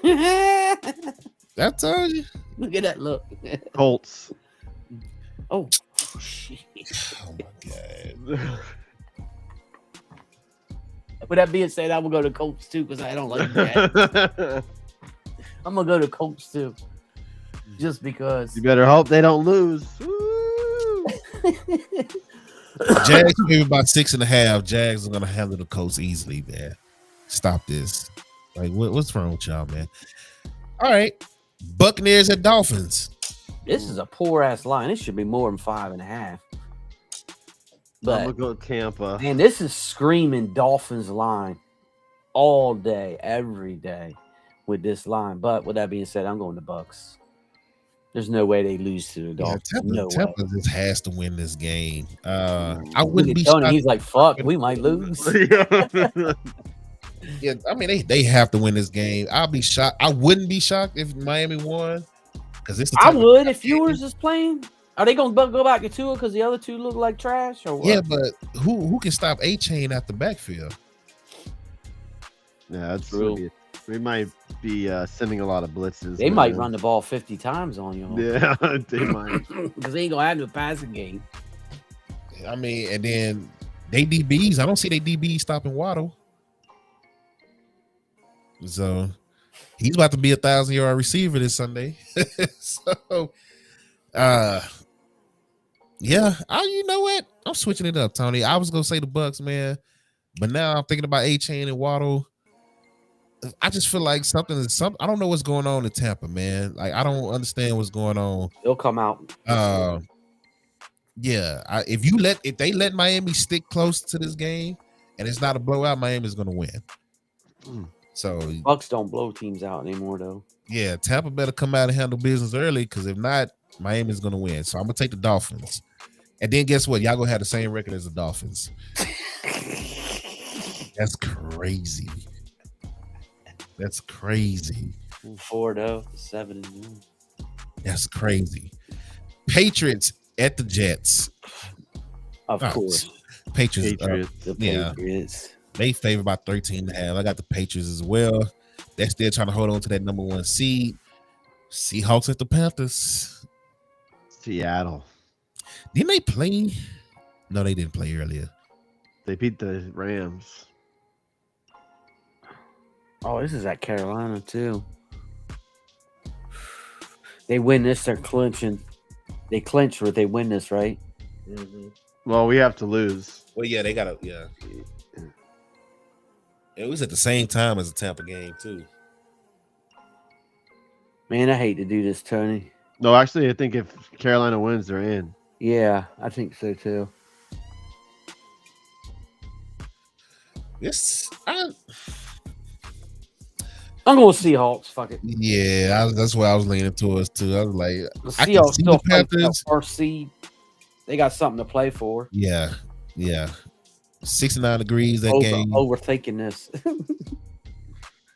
I told you. at that look. Colts. Oh, shit. Oh my God. With that being said, I will go to Colts too because I don't like that. I'm gonna go to Colts too, just because. You better hope they don't lose. Woo! Jags favored by 6.5. Jags are gonna handle the Colts easily, man. Stop this. Like, what's wrong with y'all, man? All right. Buccaneers at Dolphins. This is a poor ass line. It should be more than 5.5. I'm gonna But go Tampa. man, this is screaming Dolphins line all day, every day with this line. But with that being said, I'm going to Bucks. There's no way they lose to the Dolphins. No way. Tampa just has to win this game. I Look wouldn't at be Tony, shocked. he's like, fuck, we might lose. Yeah, I mean they have to win this game. I'll be shocked. I wouldn't be shocked if Miami won because it's. I would if yours is playing. Are they going to go back to Tua because the other two look like trash or what? Yeah, but who can stop A-Chain at the backfield? Yeah, that's True. true. We might be sending a lot of blitzes. They might run the ball 50 times on you. Yeah, they might. Because they ain't going to have no passing game. I mean, and then they DBs. I don't see they DBs stopping Waddle. So he's about to be 1,000-yard receiver this Sunday. So, yeah. You know what? I'm switching it up, Tony. I was gonna say the Bucks, man, but now I'm thinking about A-Chain and Waddle. I just feel like something. I don't know what's going on in Tampa, man. Like I don't understand what's going on. They'll come out. Yeah. If they let Miami stick close to this game and it's not a blowout, Miami's gonna win. So Bucks don't blow teams out anymore, though. yeah, Tampa better come out and handle business early because if not, Miami's gonna win. So I'm gonna take the Dolphins. And then guess what? Y'all gonna have the same record as the Dolphins. That's crazy. That's crazy. 4-0, 7-1. That's crazy. Patriots at the Jets. Of course. Patriots. The Yeah. Patriots. They favored by 13.5. I got the Patriots as well. They're still trying to hold on to that number 1 seed. Seahawks at the Panthers. Seattle. Didn't they play? No, they didn't play earlier. They beat the Rams. Oh, this is at Carolina, too. They win this, they're clinching. They clinch or they win this, right? Mm-hmm. Well, we have to lose. Well, yeah, they got to, yeah. It was at the same time as the Tampa game, too. Man, I hate to do this, Tony. No, actually, I think if Carolina wins, they're in. Yeah, I think so, too. I'm going Seahawks. Fuck it. Yeah, that's what I was leaning towards, too. I was like, The I can Seahawks see still the fight for the Panthers. first seed. They got something to play for. Yeah. 69 degrees that game. Overthinking this.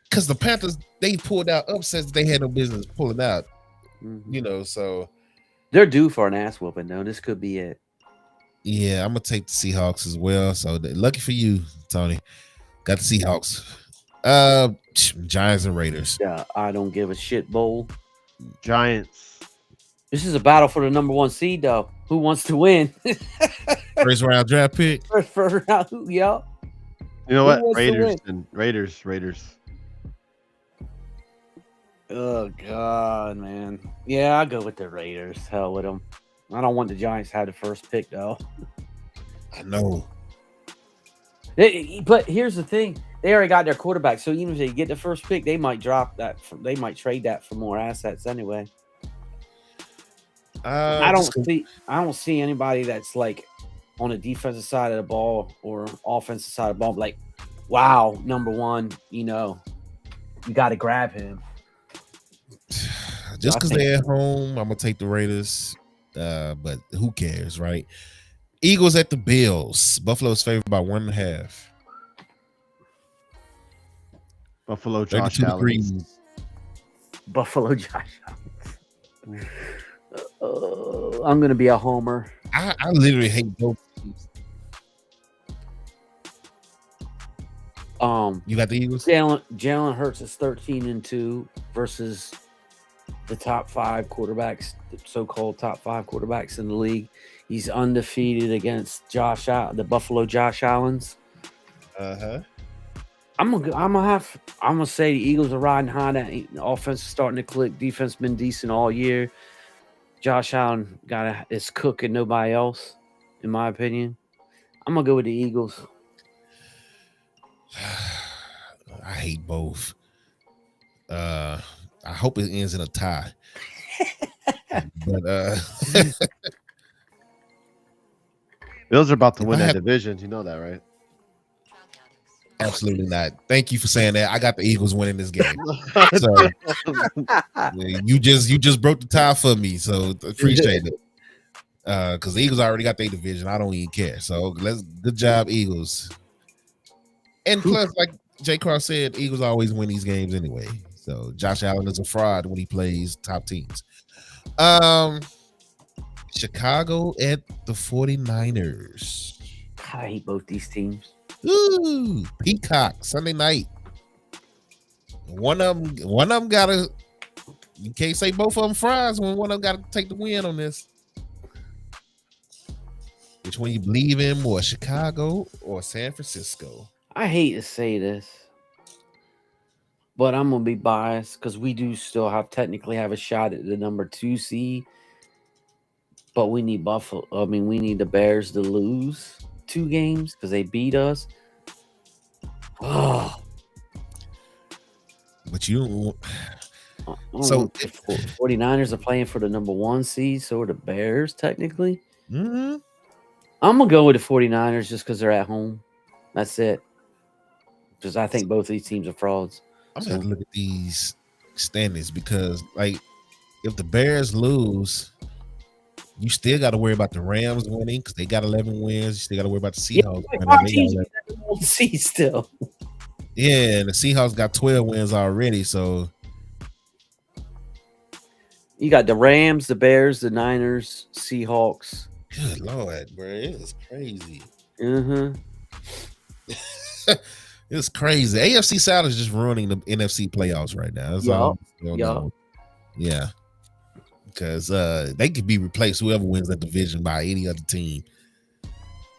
Because the Panthers, they pulled out upsets they had no business pulling out. Mhm. You know, so They're due for an ass whooping, though. This could be it. Yeah, I'm gonna take the Seahawks as well. So lucky for you, Tony. Got the Seahawks. Giants and Raiders. Yeah, I don't give a shit bowl. Giants. This is a battle for the number 1 seed, though. Who wants to win? First round draft pick. First round, yeah. You know Who what? wants to Raiders win? and Raiders. Oh God, man. Yeah, I'll go with the Raiders. Hell with them. I don't want the Giants to have the first pick, though. I know. But here's the thing: they already got their quarterback. So even if they get the first pick, they might drop that. They might trade that for more assets anyway. I don't see anybody that's like on the defensive side of the ball or offensive side of the ball. Like, wow, number 1. You know, you got to grab him. Just because they're at home, I'm gonna take the Raiders. But who cares, right? Eagles at the Bills. Buffalo's favored by 1.5. Buffalo Josh 32 Allen. degrees. Buffalo Josh Allen. I'm gonna be a homer. I literally hate both teams. You got the Eagles? Jalen Hurts is 13-2 versus the top 5 quarterbacks, the so-called top 5 quarterbacks in the league. He's undefeated against the Buffalo Josh Allens. Uh-huh. I'm gonna say the Eagles are riding high. That offense is starting to click. Defense been decent all year. Josh Allen is cooking nobody else, in my opinion. I'm gonna go with the Eagles. I hate both. I hope it ends in a tie. But Bills are about to If win I that had- division. You know that, right? absolutely not. Thank you for saying that. I got the Eagles winning this game. So yeah, you just broke the tie for me. So appreciate it. Because the Eagles already got their division. I don't even care. So good job, Eagles. And plus, like Jay Cross said, Eagles always win these games anyway. So Josh Allen is a fraud when he plays top teams. Chicago at the 49ers. I hate both these teams. Ooh, Peacock Sunday night. One of them gotta. You can't say both of them fries when one of them gotta take the win on this. Which one you believe in more, Chicago or San Francisco? I hate to say this, but I'm gonna be biased because we do still technically have a shot at the number 2 seed. But we need we need the Bears to lose 2 games because they beat us. Oh, But you so the 49ers are playing for the number 1 seed, so are the Bears technically. mm-hmm. I'm gonna go with the 49ers just because they're at home. That's it. Because I think both of these teams are frauds. I'm gonna have to look at these standings because, like, if the Bears lose, you still got to worry about the Rams winning because they got 11 wins. You still got to worry about the Seahawks winning. They got 11. See still. Yeah, and the Seahawks got 12 wins already. So You got the Rams, the Bears, the Niners, Seahawks. good Lord, bro, it is crazy. It's crazy. AFC South is just ruining the NFC playoffs right now. That's all. Yeah. Because they could be replaced, whoever wins that division, by any other team.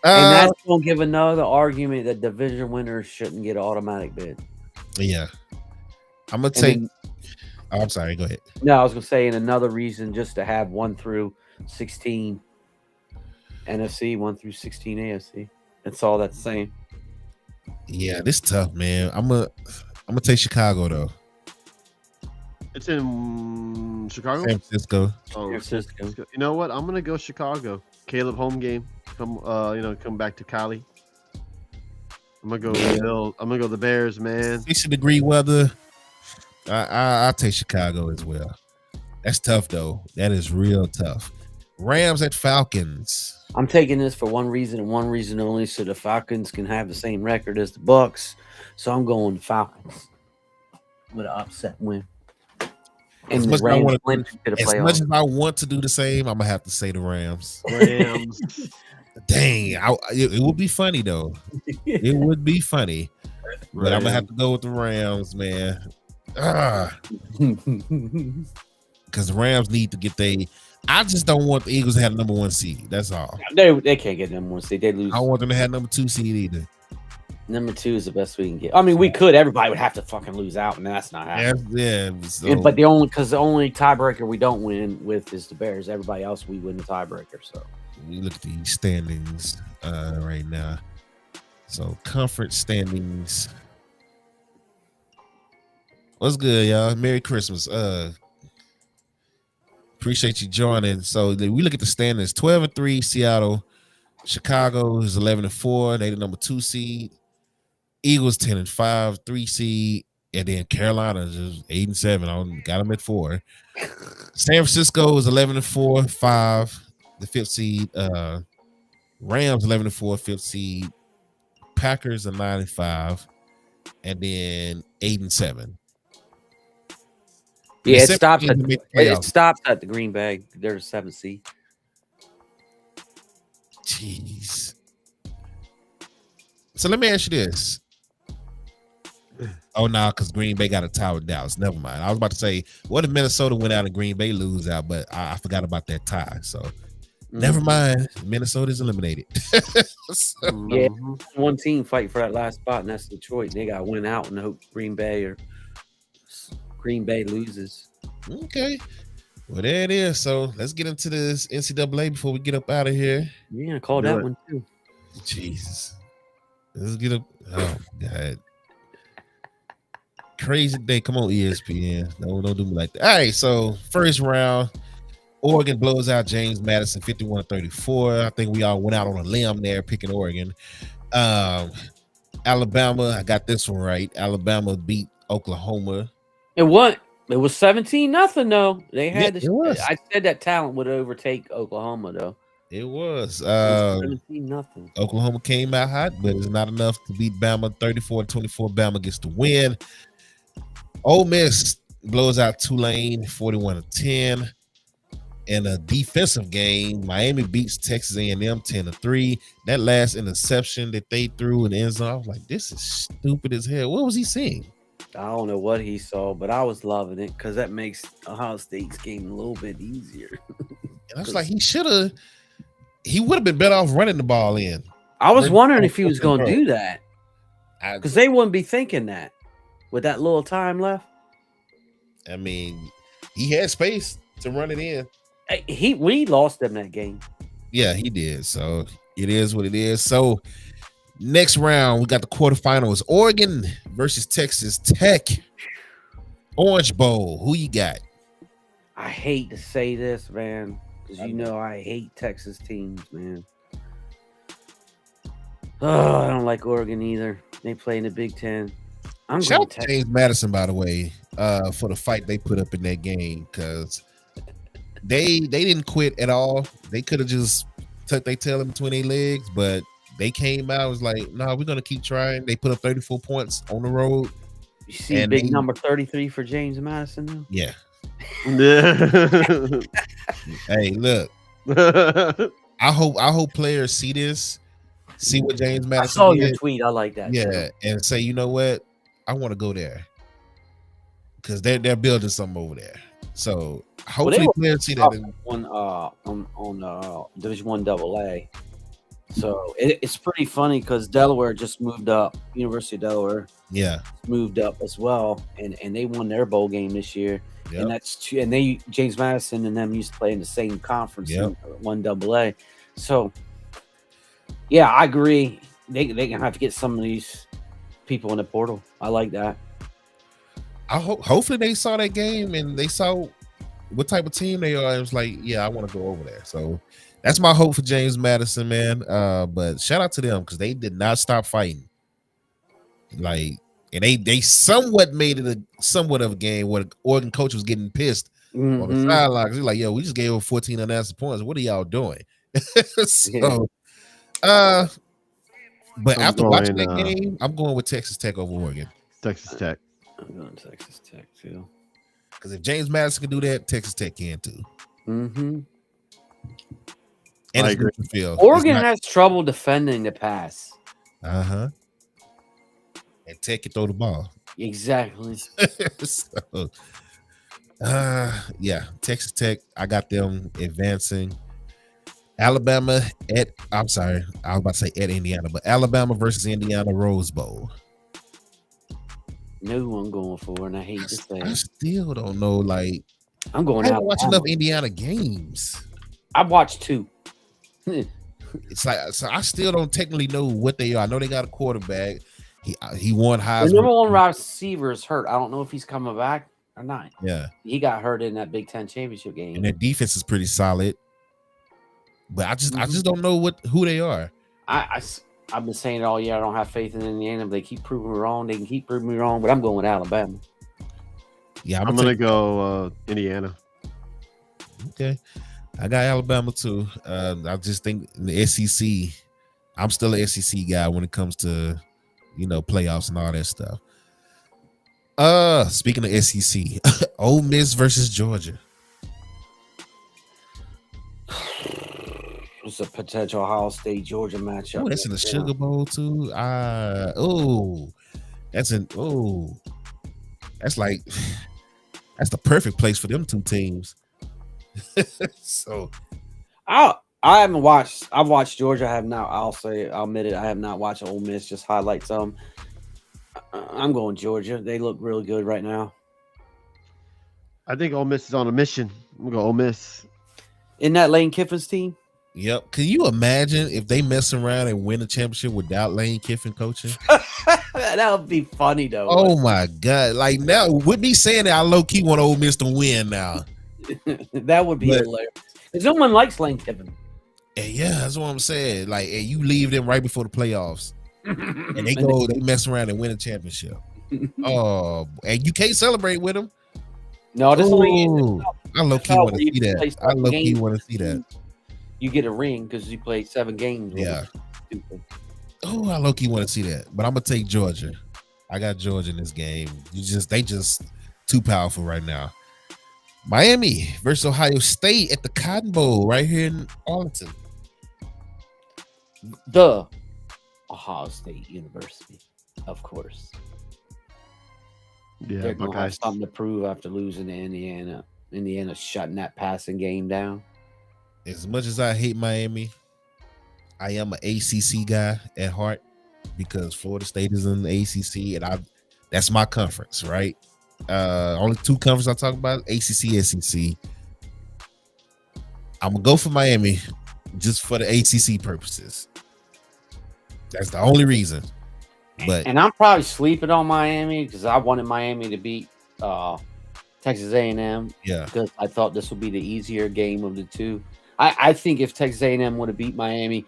And that's going to give another argument that division winners shouldn't get an automatic bid. Yeah. I'm going to take. I'm sorry. Go ahead. No, I was going to say, and another reason just to have 1 through 16 NFC, 1 through 16 AFC. That's all that's saying. Yeah, this is tough, man. I'm gonna take Chicago though. It's in Chicago? San Francisco. Oh, San Francisco. You know what? I'm gonna go Chicago. Caleb home game. Come back to Cali. I'm gonna go. I'm gonna go the Bears, man. 60-degree weather. I'll take Chicago as well. That's tough though. That is real tough. Rams at Falcons. I'm taking this for one reason and one reason only, so the Falcons can have the same record as the BUCS. So I'm going Falcons with an upset win. And as the much as I Rams want went to, to the as much playoffs. as I want to do the same, I'm gonna have to say the Rams. Rams. Dang, it would be funny though. It would be funny, but I'm gonna have to go with the Rams, man. Because the Rams need to get I just don't want the Eagles to have number 1 seed. That's all. They can't get number 1 seed. They lose. I don't want them to have number 2 seed either. Number 2 is the best we can get. I mean, we could. Everybody would have to fucking lose out, and that's not happening. Yeah. So, But the only tiebreaker we don't win with is the Bears. Everybody else we win the tiebreaker. So we look at the standings right now. So conference standings. What's good, y'all? Merry Christmas. Appreciate you joining. So we look at the standings: 12-3, Seattle. Chicago is 11-4. They the number 2 seed. Eagles 10-5, 3 seed, and then Carolina is 8-7. I got them at 4. San Francisco is 11-4, 5, the 5th seed. Rams 11-4, 5th seed. Packers are 9-5, and then 8-7. yeah, it stops at the Green Bay. They're the 7th seed. Jeez. So let me ask you this. Oh, no, because Green Bay got a tie with Dallas. Never mind. I was about to say, what if Minnesota went out and Green Bay lose out? But I forgot about that tie. So never mind. Minnesota's eliminated. Yeah, one team fighting for that last spot, and that's Detroit. They got to win out and hope Green Bay loses. Okay. Well, there it is. So let's get into this NCAA before we get up out of here. Yeah, call that one too. Jesus. Let's get up. Oh, God. Crazy day. Come on, ESPN. No, don't do me like that. All right, so first round, Oregon blows out James Madison 51-34. I think we all went out on a limb there picking Oregon. Alabama, I got this one right. Alabama beat Oklahoma. It was 17-0 though. They had it was. I said that talent would overtake Oklahoma though. It was. 17-0. Oklahoma came out hot, but it's not enough to beat Bama 34-24. Bama gets the win. Ole Miss blows out Tulane 41-10. In a defensive game, Miami beats Texas A&M 10-3. That last interception that they threw in the end zone, I was like, this is stupid as hell. What was he seeing? I don't know what he saw, but I was loving it because that makes Ohio State's game a little bit easier. I was like, he would have been better off running the ball in. I was wondering if he was going to do that because they wouldn't be thinking that with that little time left. I mean, he had space to run it in. We lost them that game. Yeah, he did. So it is what it is. So next round, we got the quarterfinals. Oregon versus Texas Tech. Orange Bowl. Who you got? I hate to say this, man, because you know I hate Texas teams, man. Oh, I don't like Oregon either. They play in the Big Ten. Shout out to James Madison, by the way, for the fight they put up in that game, because they didn't quit at all. They could have just tucked their tail in between their legs, but they came out and was like, no, we're going to keep trying. They put up 34 points on the road. You see big number 33 for James Madison now? Yeah. Hey, look. I hope players see this, see what James Madison I saw did. your tweet. I like that. Yeah, too. and say, you know what? I want to go there. Because they're building something over there. So hopefully players see that on Division I AA. So it's pretty funny because Delaware just moved up. University of Delaware, moved up as well, and they won their bowl game this year. Yep. And that's and James Madison and them used to play in the same conference in 1AA. So yeah, I agree. They gonna have to get some of these people in the portal. I like that. Hopefully they saw that game and they saw what type of team they are. It was like, yeah, I want to go over there. So that's my hope for James Madison, man. But shout out to them because they did not stop fighting. Like, and they somewhat made it somewhat of a game where the Oregon coach was getting pissed on the sidelines. He's like, yo, we just gave over 14 unanswered points. What are y'all doing? So, but after watching that game, I'm going with Texas Tech over Oregon. Texas Tech. I'm going Texas Tech too. Because if James Madison can do that, Texas Tech can too. Mm-hmm. And I it's agree. neutral field. Oregon has trouble defending the pass. And Tech can throw the ball. Exactly. So, yeah, Texas Tech. I got them advancing. Alabama I'm sorry, I was about to say at Indiana, but Alabama versus Indiana Rose Bowl. No one going for, and I hate to say I it. still don't know. Like, I'm going I out. haven't watched enough Indiana games. I've watched 2. It's like, so I still don't technically know what they are. I know they got a quarterback. He won Heisman. The number 1 receiver is hurt. I don't know if he's coming back or not. Yeah, he got hurt in that Big Ten championship game. And their defense is pretty solid. But I just don't know who they are. I've been saying it all year. I don't have faith in Indiana. But they keep proving me wrong. They can keep proving me wrong. But I'm going with Alabama. Yeah, I'm gonna go Indiana. Okay, I got Alabama too. I just think in the SEC, I'm still an SEC guy when it comes to playoffs and all that stuff. Speaking of SEC, Ole Miss versus Georgia. It's a potential Ohio State Georgia matchup. Oh, that's in the Sugar Bowl too. That's the perfect place for them two teams. So I haven't watched. I've watched Georgia. I have not. I'll admit it. I have not watched Ole Miss. Just highlights. I'm going Georgia. They look really good right now. I think Ole Miss is on a mission. I'm gonna go Ole Miss. Isn't that Lane Kiffin's team? Yep. Can you imagine if they mess around and win a championship without Lane Kiffin coaching? That would be funny though. Oh my God! Like now, with me saying that, I low key want Ole Miss to win now. That would be hilarious. Because no one likes Lane Kiffin. Yeah, that's what I'm saying. Like, and you leave them right before the playoffs, and they mess around and win a championship. Oh, and you can't celebrate with them. No, this I low key want to see that. I low key want to see that. You get a ring because you played 7 games. Yeah. Oh, I low key want to see that, but I'm gonna take Georgia. I got Georgia in this game. They just too powerful right now. Miami versus Ohio State at the Cotton Bowl right here in Arlington. The Ohio State University, of course. Yeah, they're gonna have something to prove after losing to Indiana. Indiana shutting that passing game down. As much as I hate Miami, I am an ACC guy at heart because Florida State is in the ACC, and that's my conference, right? Only 2 conferences I talk about: ACC, SEC. I'm gonna go for Miami just for the ACC purposes. That's the only reason. And I'm probably sleeping on Miami because I wanted Miami to beat Texas A&M. Yeah, because I thought this would be the easier game of the 2. I think if Texas A&M would have beat Miami,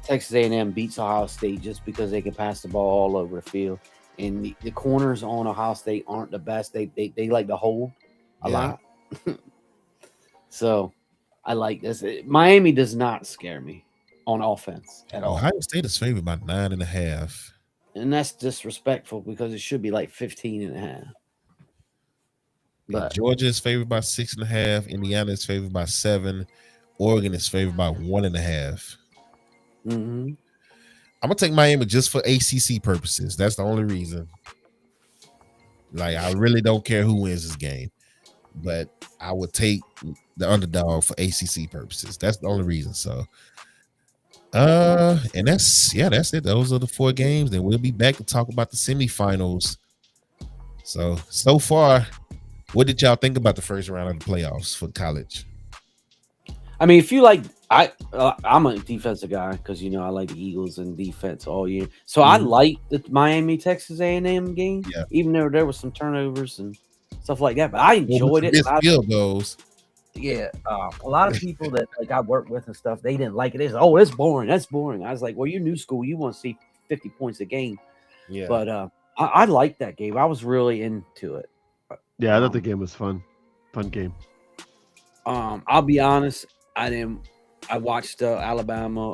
Texas A&M beats Ohio State just because they can pass the ball all over the field. And the corners on Ohio State aren't the best. They like to hold a lot. So I like this. Miami does not scare me on offense at all. Ohio State is favored by 9.5. And that's disrespectful because it should be like 15.5. But Georgia is favored by 6.5. Indiana is favored by 7. Oregon is favored by 1.5. Mm-hmm. I'm gonna take Miami just for ACC purposes. That's the only reason. Like, I really don't care who wins this game, but I would take the underdog for ACC purposes. That's the only reason. So, and that's it. Those are the 4 games. Then we'll be back to talk about the semifinals. So far, what did y'all think about the first round of the playoffs for college? I mean, if you like, I'm a defensive guy because I like the Eagles and defense all year. So I like the Miami Texas A&M game, even though there was some turnovers and stuff like that. But I enjoyed it. Field goals. Yeah, a lot of people that I work with and stuff, they didn't like it. They said, "Oh, it's boring. That's boring." I was like, "Well, you're new school. You want to see 50 points a game." Yeah. But I liked that game. I was really into it. Yeah, I thought the game was fun. Fun game. I'll be honest. I watched the Alabama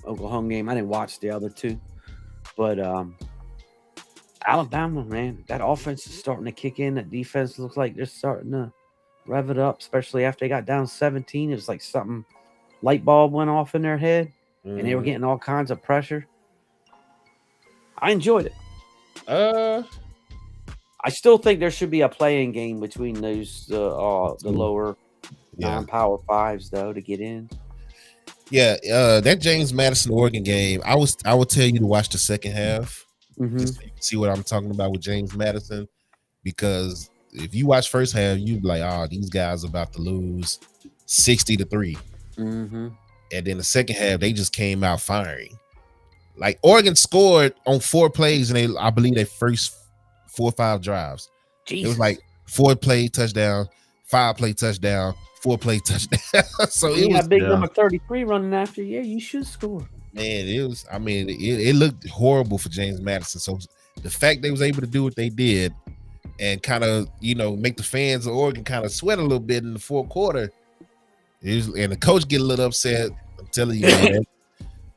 Oklahoma game. I didn't watch the other 2, but Alabama, man, that offense is starting to kick in. That defense looks like they're starting to rev it up, especially after they got down 17. It was like something light bulb went off in their head, and they were getting all kinds of pressure. I enjoyed it. I still think there should be a playing game between those the lower non-power fives though to get in. Yeah, that James Madison Oregon game, I would tell you to watch the second half. Just so you can see what I'm talking about with James Madison, because if you watch first half, you'd be like, "Oh, these guys are about to lose 60-3," and then the second half they just came out firing. Like Oregon scored on 4 plays, and I believe their first 4 or 5 drives. Jesus. It was like 4-play touchdown, 5-play touchdown, 4-play touchdown. So you it was big number 33 running after you. Yeah, you should score. Man, it was. I mean, it looked horrible for James Madison. So the fact they was able to do what they did and kind of make the fans of Oregon kind of sweat a little bit in the fourth quarter, and the coach get a little upset. I'm telling you, man,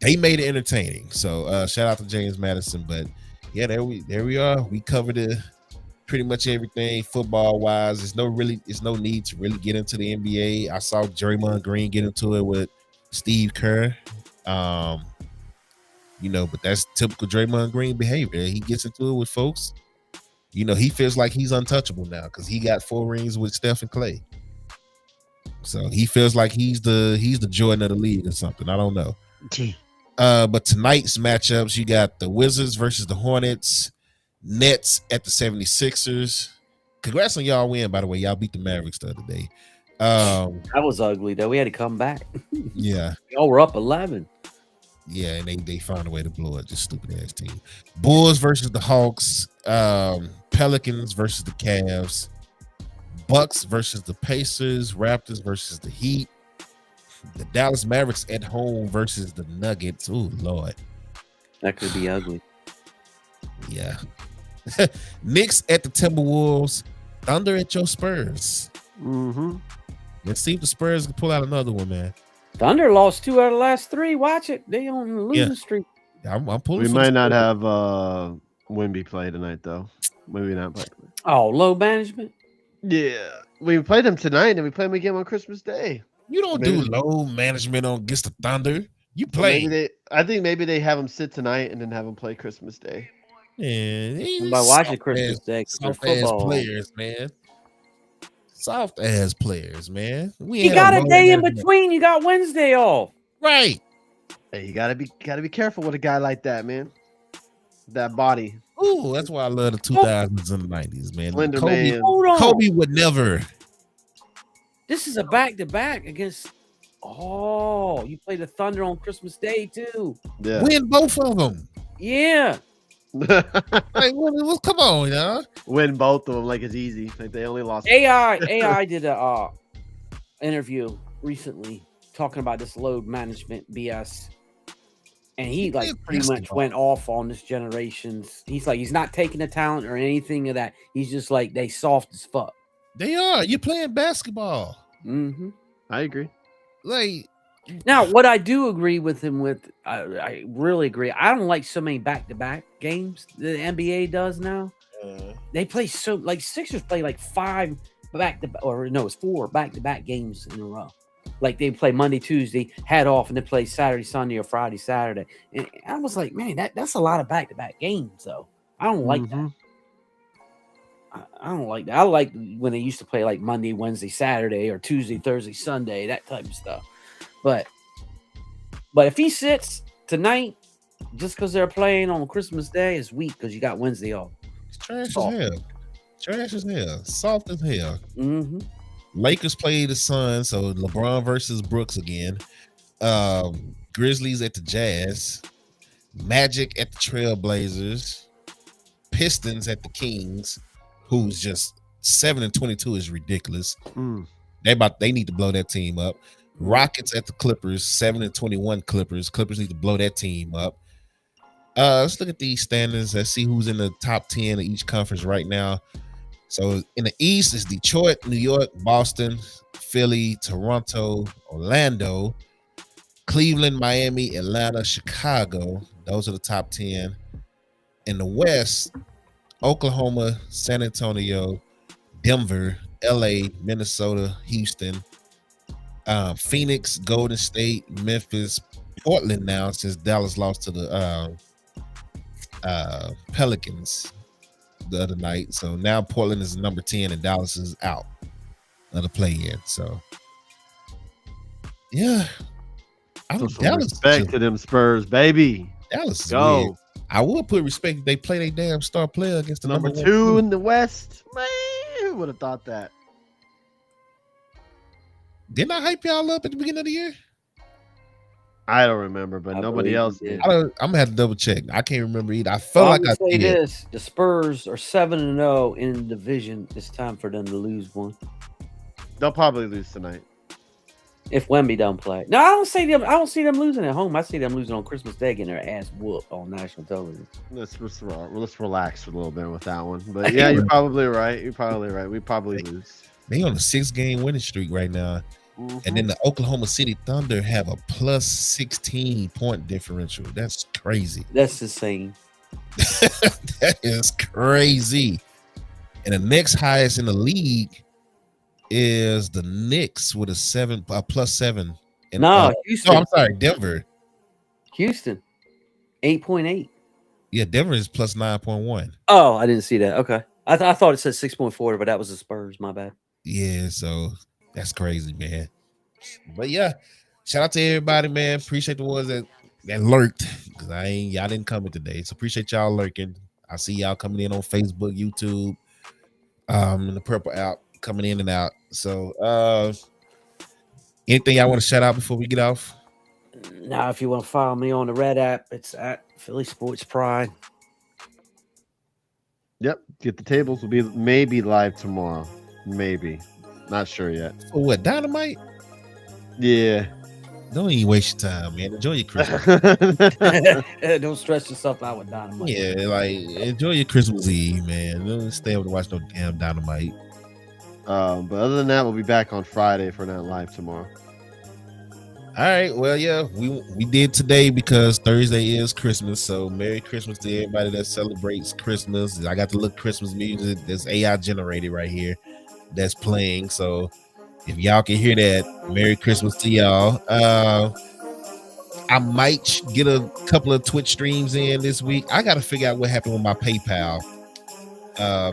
they made it entertaining. So shout out to James Madison. But yeah, there we are. We covered it. Pretty much everything football wise. There's no need to really get into the NBA. I saw Draymond Green get into it with Steve Kerr. But that's typical Draymond Green behavior. He gets into it with folks. He feels like he's untouchable now because he got 4 rings with Steph and Clay. So he feels like he's the Jordan of the league or something. I don't know. But tonight's matchups, you got the Wizards versus the Hornets, Nets at the 76ers. Congrats on y'all win, by the way. Y'all beat the Mavericks the other day. That was ugly though. We had to come back. Yeah. Y'all were up 11. Yeah, and they found a way to blow it. Just stupid ass team. Bulls versus the Hawks. Pelicans versus the Cavs. Bucks versus the Pacers. Raptors versus the Heat. The Dallas Mavericks at home versus the Nuggets. Oh Lord, that could be ugly. Yeah. Knicks at the Timberwolves. Thunder at your Spurs. Let's see if the Spurs can pull out another one, man. Thunder lost 2 out of the last 3. Watch it. They on the losing streak. I'm pulling. We might not have Wemby play tonight, though. Maybe not play. Oh, low management. Yeah, we played him tonight, and we play him again on Christmas Day. You don't do low management against the Thunder. You play. I think maybe they have him sit tonight and then have him play Christmas Day. Yeah, by watching Christmas Day, soft ass players, man. Soft ass players, man. You got a day in between. You got Wednesday off, right? Hey, you gotta be careful with a guy like that, man. That body. Ooh, that's why I love the 2000s and the 90s, man. Slender man. Kobe would never. This is a back-to-back against. Oh, you play the Thunder on Christmas Day too. Yeah. Win both of them. Yeah. Like, come on, y'all. Win both of them like it's easy. Like they only lost. AI did a interview recently talking about this load management BS, and he pretty much went off on this generation's. He's like, he's not taking the talent or anything of that. He's just like, they soft as fuck. They are. You're playing basketball. I agree. Like, now, what I do agree with him with, I really agree. I don't like so many back-to-back games the NBA does now. They play Sixers play like 5 it's 4 back-to-back games in a row. Like they play Monday, Tuesday, had off, and they play Saturday, Sunday, or Friday, Saturday. And I was like, man, that's a lot of back-to-back games, though. I don't like that. I don't like that. I like when they used to play like Monday, Wednesday, Saturday, or Tuesday, Thursday, Sunday, that type of stuff. But if he sits tonight, just because they're playing on Christmas Day, is weak because you got Wednesday off. It's trash as hell. Trash as hell. Soft as hell. Lakers play the Suns, so LeBron versus Brooks again. Grizzlies at the Jazz. Magic at the Trailblazers. Pistons at the Kings, who's just 7-22 is ridiculous. They need to blow that team up. Rockets at the Clippers, 7-21 Clippers. Clippers need to blow that team up. Let's look at these standings. Let's see who's in the top 10 of each conference right now. So in the East is Detroit, New York, Boston, Philly, Toronto, Orlando, Cleveland, Miami, Atlanta, Chicago. Those are the top 10. In the West, Oklahoma, San Antonio, Denver, LA, Minnesota, Houston, Phoenix, Golden State, Memphis, Portland now since Dallas lost to the Pelicans the other night. So now Portland is number 10 and Dallas is out of the play-in. So yeah, I Put think some Dallas respect to them Spurs, baby. Dallas is Go. weird. I would put respect if they play their damn star player against the Number number 2 1 in the West. Man, who would have thought that? Didn't I hype y'all up at the beginning of the year? I don't remember, but I nobody believe else you did. did. I'm gonna have to double check. I can't remember either. I felt Well, like I'm I gonna say did. this: the Spurs are 7-0 in the division. It's time for them to lose one. They'll probably lose tonight. If Wemby don't play, no, I don't see them losing at home. I see them losing on Christmas Day, getting their ass whooped on national television. Let's relax for a little bit with that one. But yeah, you're probably right. We probably lose. They on a 6-game winning streak right now. And then the Oklahoma City Thunder have a plus 16 point differential. That's crazy. That's insane. That is crazy. And the next highest in the league is the Knicks with a plus 7. And, Houston. I'm sorry, Denver. Houston, 8.8. Yeah, Denver is plus 9.1. Oh, I didn't see that. Okay, I thought it said 6.4, but that was the Spurs. My bad. Yeah, so that's crazy, man. But yeah, shout out to everybody, man. Appreciate the ones that lurked because y'all didn't come in today. So appreciate y'all lurking. I see y'all coming in on Facebook, YouTube, and the Purple app coming in and out. So anything y'all want to shout out before we get off? Now, if you want to follow me on the Red app, it's at Philly Sports Pride. Yep. Get the tables will be maybe live tomorrow. Maybe. Not sure yet. For what? Dynamite? Yeah. Don't even waste your time, man. Enjoy your Christmas. Don't stress yourself out with Dynamite. Yeah, like enjoy your Christmas Eve, man. Don't stay up to watch no damn Dynamite. But other than that, we'll be back on Friday for Not Live tomorrow. All right, well, yeah, we did today because Thursday is Christmas. So Merry Christmas to everybody that celebrates Christmas. I got to look Christmas music that's AI generated right here that's playing. So if y'all can hear that, Merry Christmas to y'all. I might get a couple of Twitch streams in this week. I got to figure out what happened with my PayPal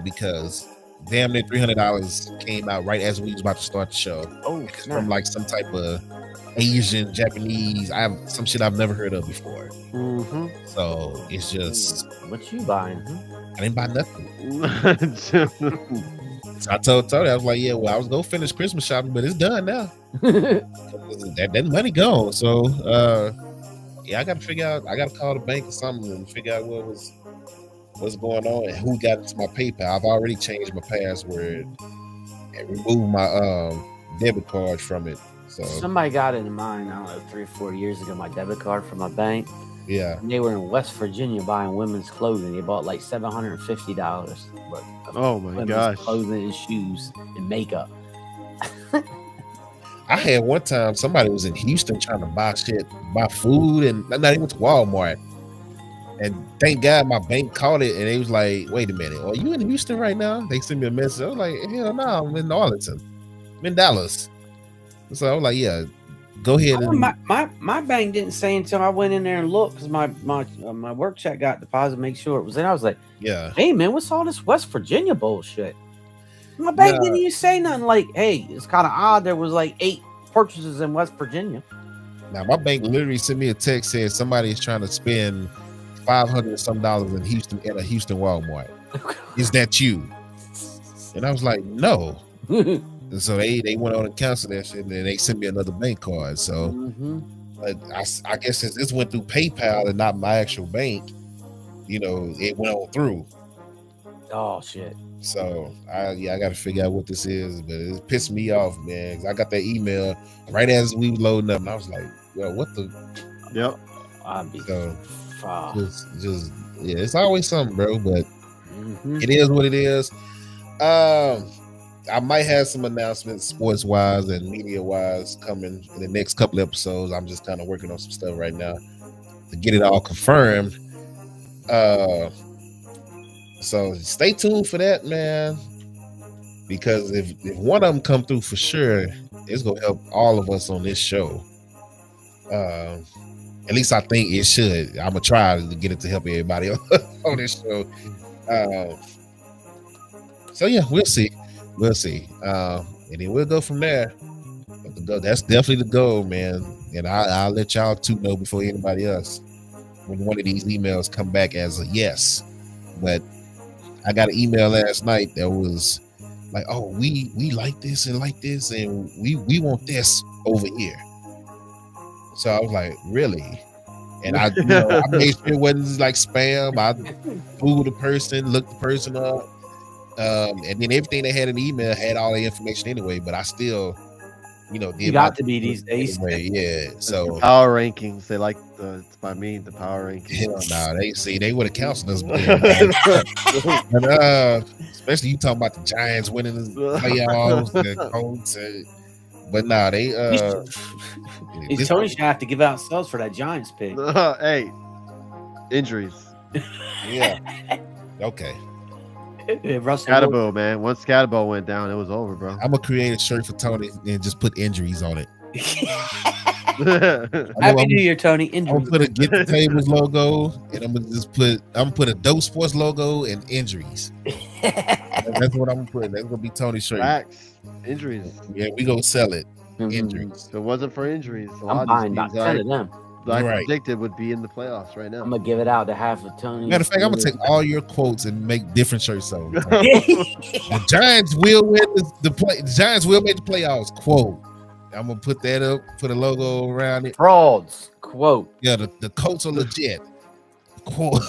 because damn near $300 came out right as we was about to start the show. Oh, from like some type of Asian, Japanese. I have some shit I've never heard of before. So it's just what you buying? I didn't buy nothing. So I told Tony, I was like, yeah, well, I was gonna finish Christmas shopping, but it's done now. that money gone. So yeah, I gotta figure out. I gotta call the bank or something and figure out what's going on and who got into my PayPal. I've already changed my password and removed my debit card from it. So somebody got into mine, I don't know, 3 or 4 years ago, my debit card from my bank. Yeah. And they were in West Virginia buying women's clothing. They bought like $750 worth of Oh my women's gosh. clothing and shoes and makeup. I had one time somebody was in Houston trying to buy food, and not even to Walmart. And thank God my bank caught it, and they was like, "Wait a minute, are you in Houston right now?" They sent me a message. I was like, "Hell no, I'm in Arlington, I'm in Dallas." So I was like, "Yeah, go ahead." And My bank didn't say until I went in there and looked because my work check got deposited. Make sure it was in. I was like, yeah, hey man, what's all this West Virginia bullshit? My bank didn't even say nothing. Like, hey, it's kind of odd. There was like 8 purchases in West Virginia. Now my bank literally sent me a text saying somebody is trying to spend $500 some in Houston at a Houston Walmart. Is that you? And I was like, no. And so they went on and canceled that shit, and then they sent me another bank card. So I guess since this went through PayPal and not my actual bank, it went on through. Oh shit. So I got to figure out what this is, but it pissed me off, man. 'Cause I got that email right as we were loading up, and I was like, well, what the? Yep. I'd be So just yeah, it's always something, bro. But it is what it is. I might have some announcements, sports wise and media wise, coming in the next couple episodes. I'm just kind of working on some stuff right now to get it all confirmed. So stay tuned for that, man. Because if one of them come through for sure, it's gonna help all of us on this show. At least I think it should. I'm gonna try to get it to help everybody on this show. So yeah, we'll see. And then we'll go from there. But that's definitely the goal, man. And I'll let y'all two know before anybody else when one of these emails come back as a yes. But I got an email last night that was like, oh, we like this and we want this over here. So I was like, really? And I made sure it wasn't like spam. I Googled the person, looked the person up, and then everything they had in the email had all the information anyway. But I still, did You got to be these days. anyway. Yeah. So power rankings. They like the power rankings. Hell no, they would have counseled us. But, especially you talking about the Giants winning the playoffs, the Colts. But nah, they Tony should have to give out subs for that Giants pick. Hey, injuries. Yeah. Okay. Scatterbo, man. Once Scatterbo went down, it was over, bro. I'm gonna create a shirt for Tony and just put injuries on it. Happy New Year, Tony. I'm gonna put a Get the Tables logo, and I'm gonna put a Dope Sports logo and injuries. That's what I'm gonna put. That's gonna be Tony's shirt. Facts. Injuries. Yeah, we gonna sell it. Injuries. If it wasn't for injuries, I'm buying about 10 of them. I predicted would be in the playoffs right now. I'm gonna give it out to half of Tony. Matter of fact, I'm gonna take all your quotes and make different shirts. So the Giants will win the Giants will make the playoffs. Quote. I'm gonna put that up, put a logo around it. Frauds. Quote. Yeah, the Colts are legit. Quote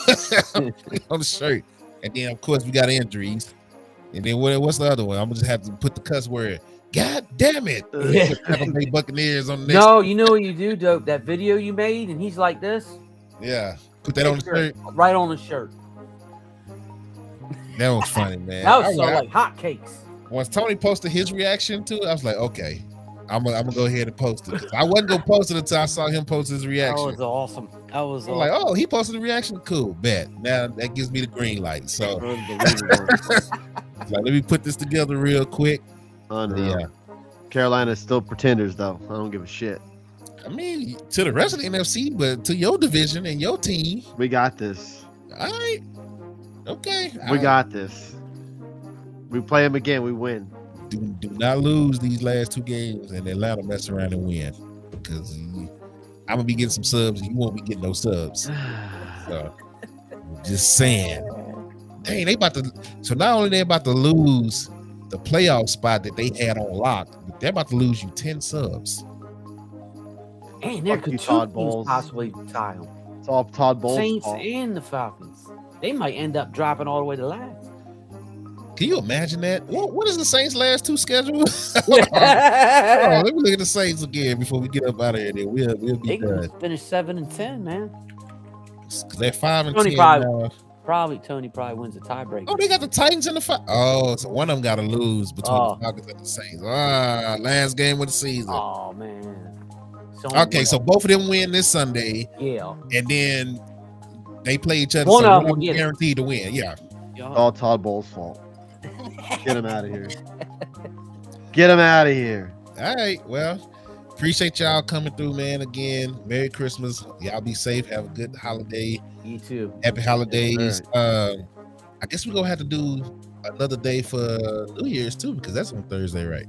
on the shirt. And then of course we got injuries. And then what's the other one? I'm gonna just have to put the cuss word. God damn it. Tampa Bay Buccaneers on the next. No, you know what you do, Dope? That video you made and he's like this. Yeah. Put that on the shirt. Right on the shirt. That was funny, man. That was like hotcakes. Once Tony posted his reaction to it, I was like, okay, I'm gonna go ahead and post it. I wasn't gonna post it until I saw him post his reaction. That was awesome. Like, oh, he posted the reaction. Cool, bet. Now that gives me the green light. So like, let me put this together real quick. Unreal. Yeah. Carolina's still pretenders, though. I don't give a shit. I mean, to the rest of the NFC, but to your division and your team, we got this. All right. Okay. We got this. We play them again, we win. Do not lose these last two games and Atlanta mess around and win, because I'm gonna be getting some subs and you won't be getting no subs. So, just saying. Dang, they about to. So not only they about to lose the playoff spot that they had on lock, but they're about to lose you 10 subs. And there could Todd Bowles possibly tie them. It's all Todd Bowles. Saints and the Falcons. They might end up dropping all the way to last. Can you imagine that? What is the Saints' last two schedule? Let me look at the Saints again before we get up out of here. Then we'll be done. They finish 7-10, man. Because they're 5-10 now. Tony probably wins the tiebreaker. Oh, they got the Titans in the fight. Oh, so one of them got to lose between the Falcons and the Saints. Last game of the season. Oh man. Okay, so both of them win this Sunday. Yeah. And then they play each other. One so of them guaranteed to win. Yeah. All Todd Bowles' fault. Get him out of here. Get him out of here. All right. Well, appreciate y'all coming through, man. Again, Merry Christmas. Y'all be safe. Have a good holiday. You too. Happy holidays. I guess we're gonna have to do another day for New Year's too, because that's on Thursday, right?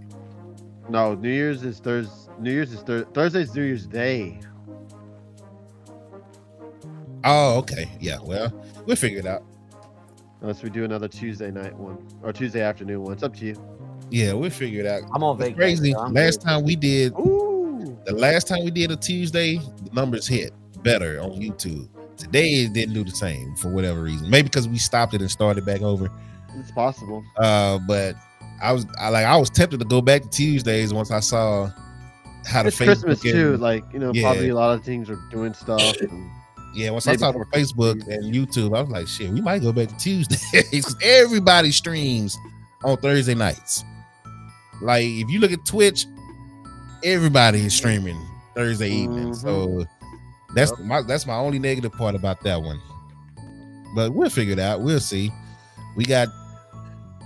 No, New Year's is Thursday. Thursday's New Year's Day. Oh, okay. Yeah. Well, we'll figure it out. Unless we do another Tuesday night one or Tuesday afternoon one. It's up to you. Yeah, we'll figure it out. I'm on vacation. Crazy. Last time we did a Tuesday, the numbers hit better on YouTube. Today it didn't do the same for whatever reason. Maybe because we stopped it and started back over. It's possible. But I was tempted to go back to Tuesdays once I saw how the Facebook Christmas too. Probably a lot of things are doing stuff. And yeah, once I saw it on Facebook and YouTube, I was like, shit, we might go back to Tuesdays because everybody streams on Thursday nights. Like, if you look at Twitch, everybody is streaming Thursday evening. So that's my only negative part about that one. But we'll figure it out. We'll see. we got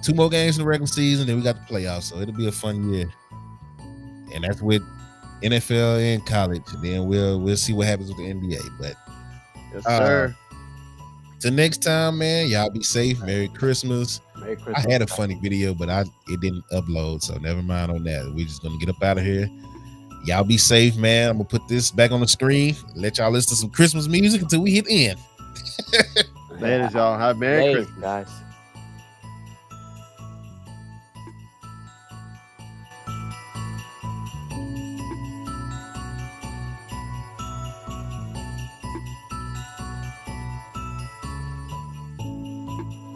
2 more games in the regular season, then we got the playoffs. So it'll be a fun year. And that's with NFL and college. And then we'll see what happens with the NBA. But Yes, sir. till next time, man, y'all be safe. Merry Christmas. Merry Christmas. I had a funny video, but it didn't upload, so never mind on that. We're just gonna get up out of here. Y'all be safe, man. I'm gonna put this back on the screen. Let y'all listen to some Christmas music until we hit end. Ladies, y'all. Have Merry Ladies, Christmas. guys.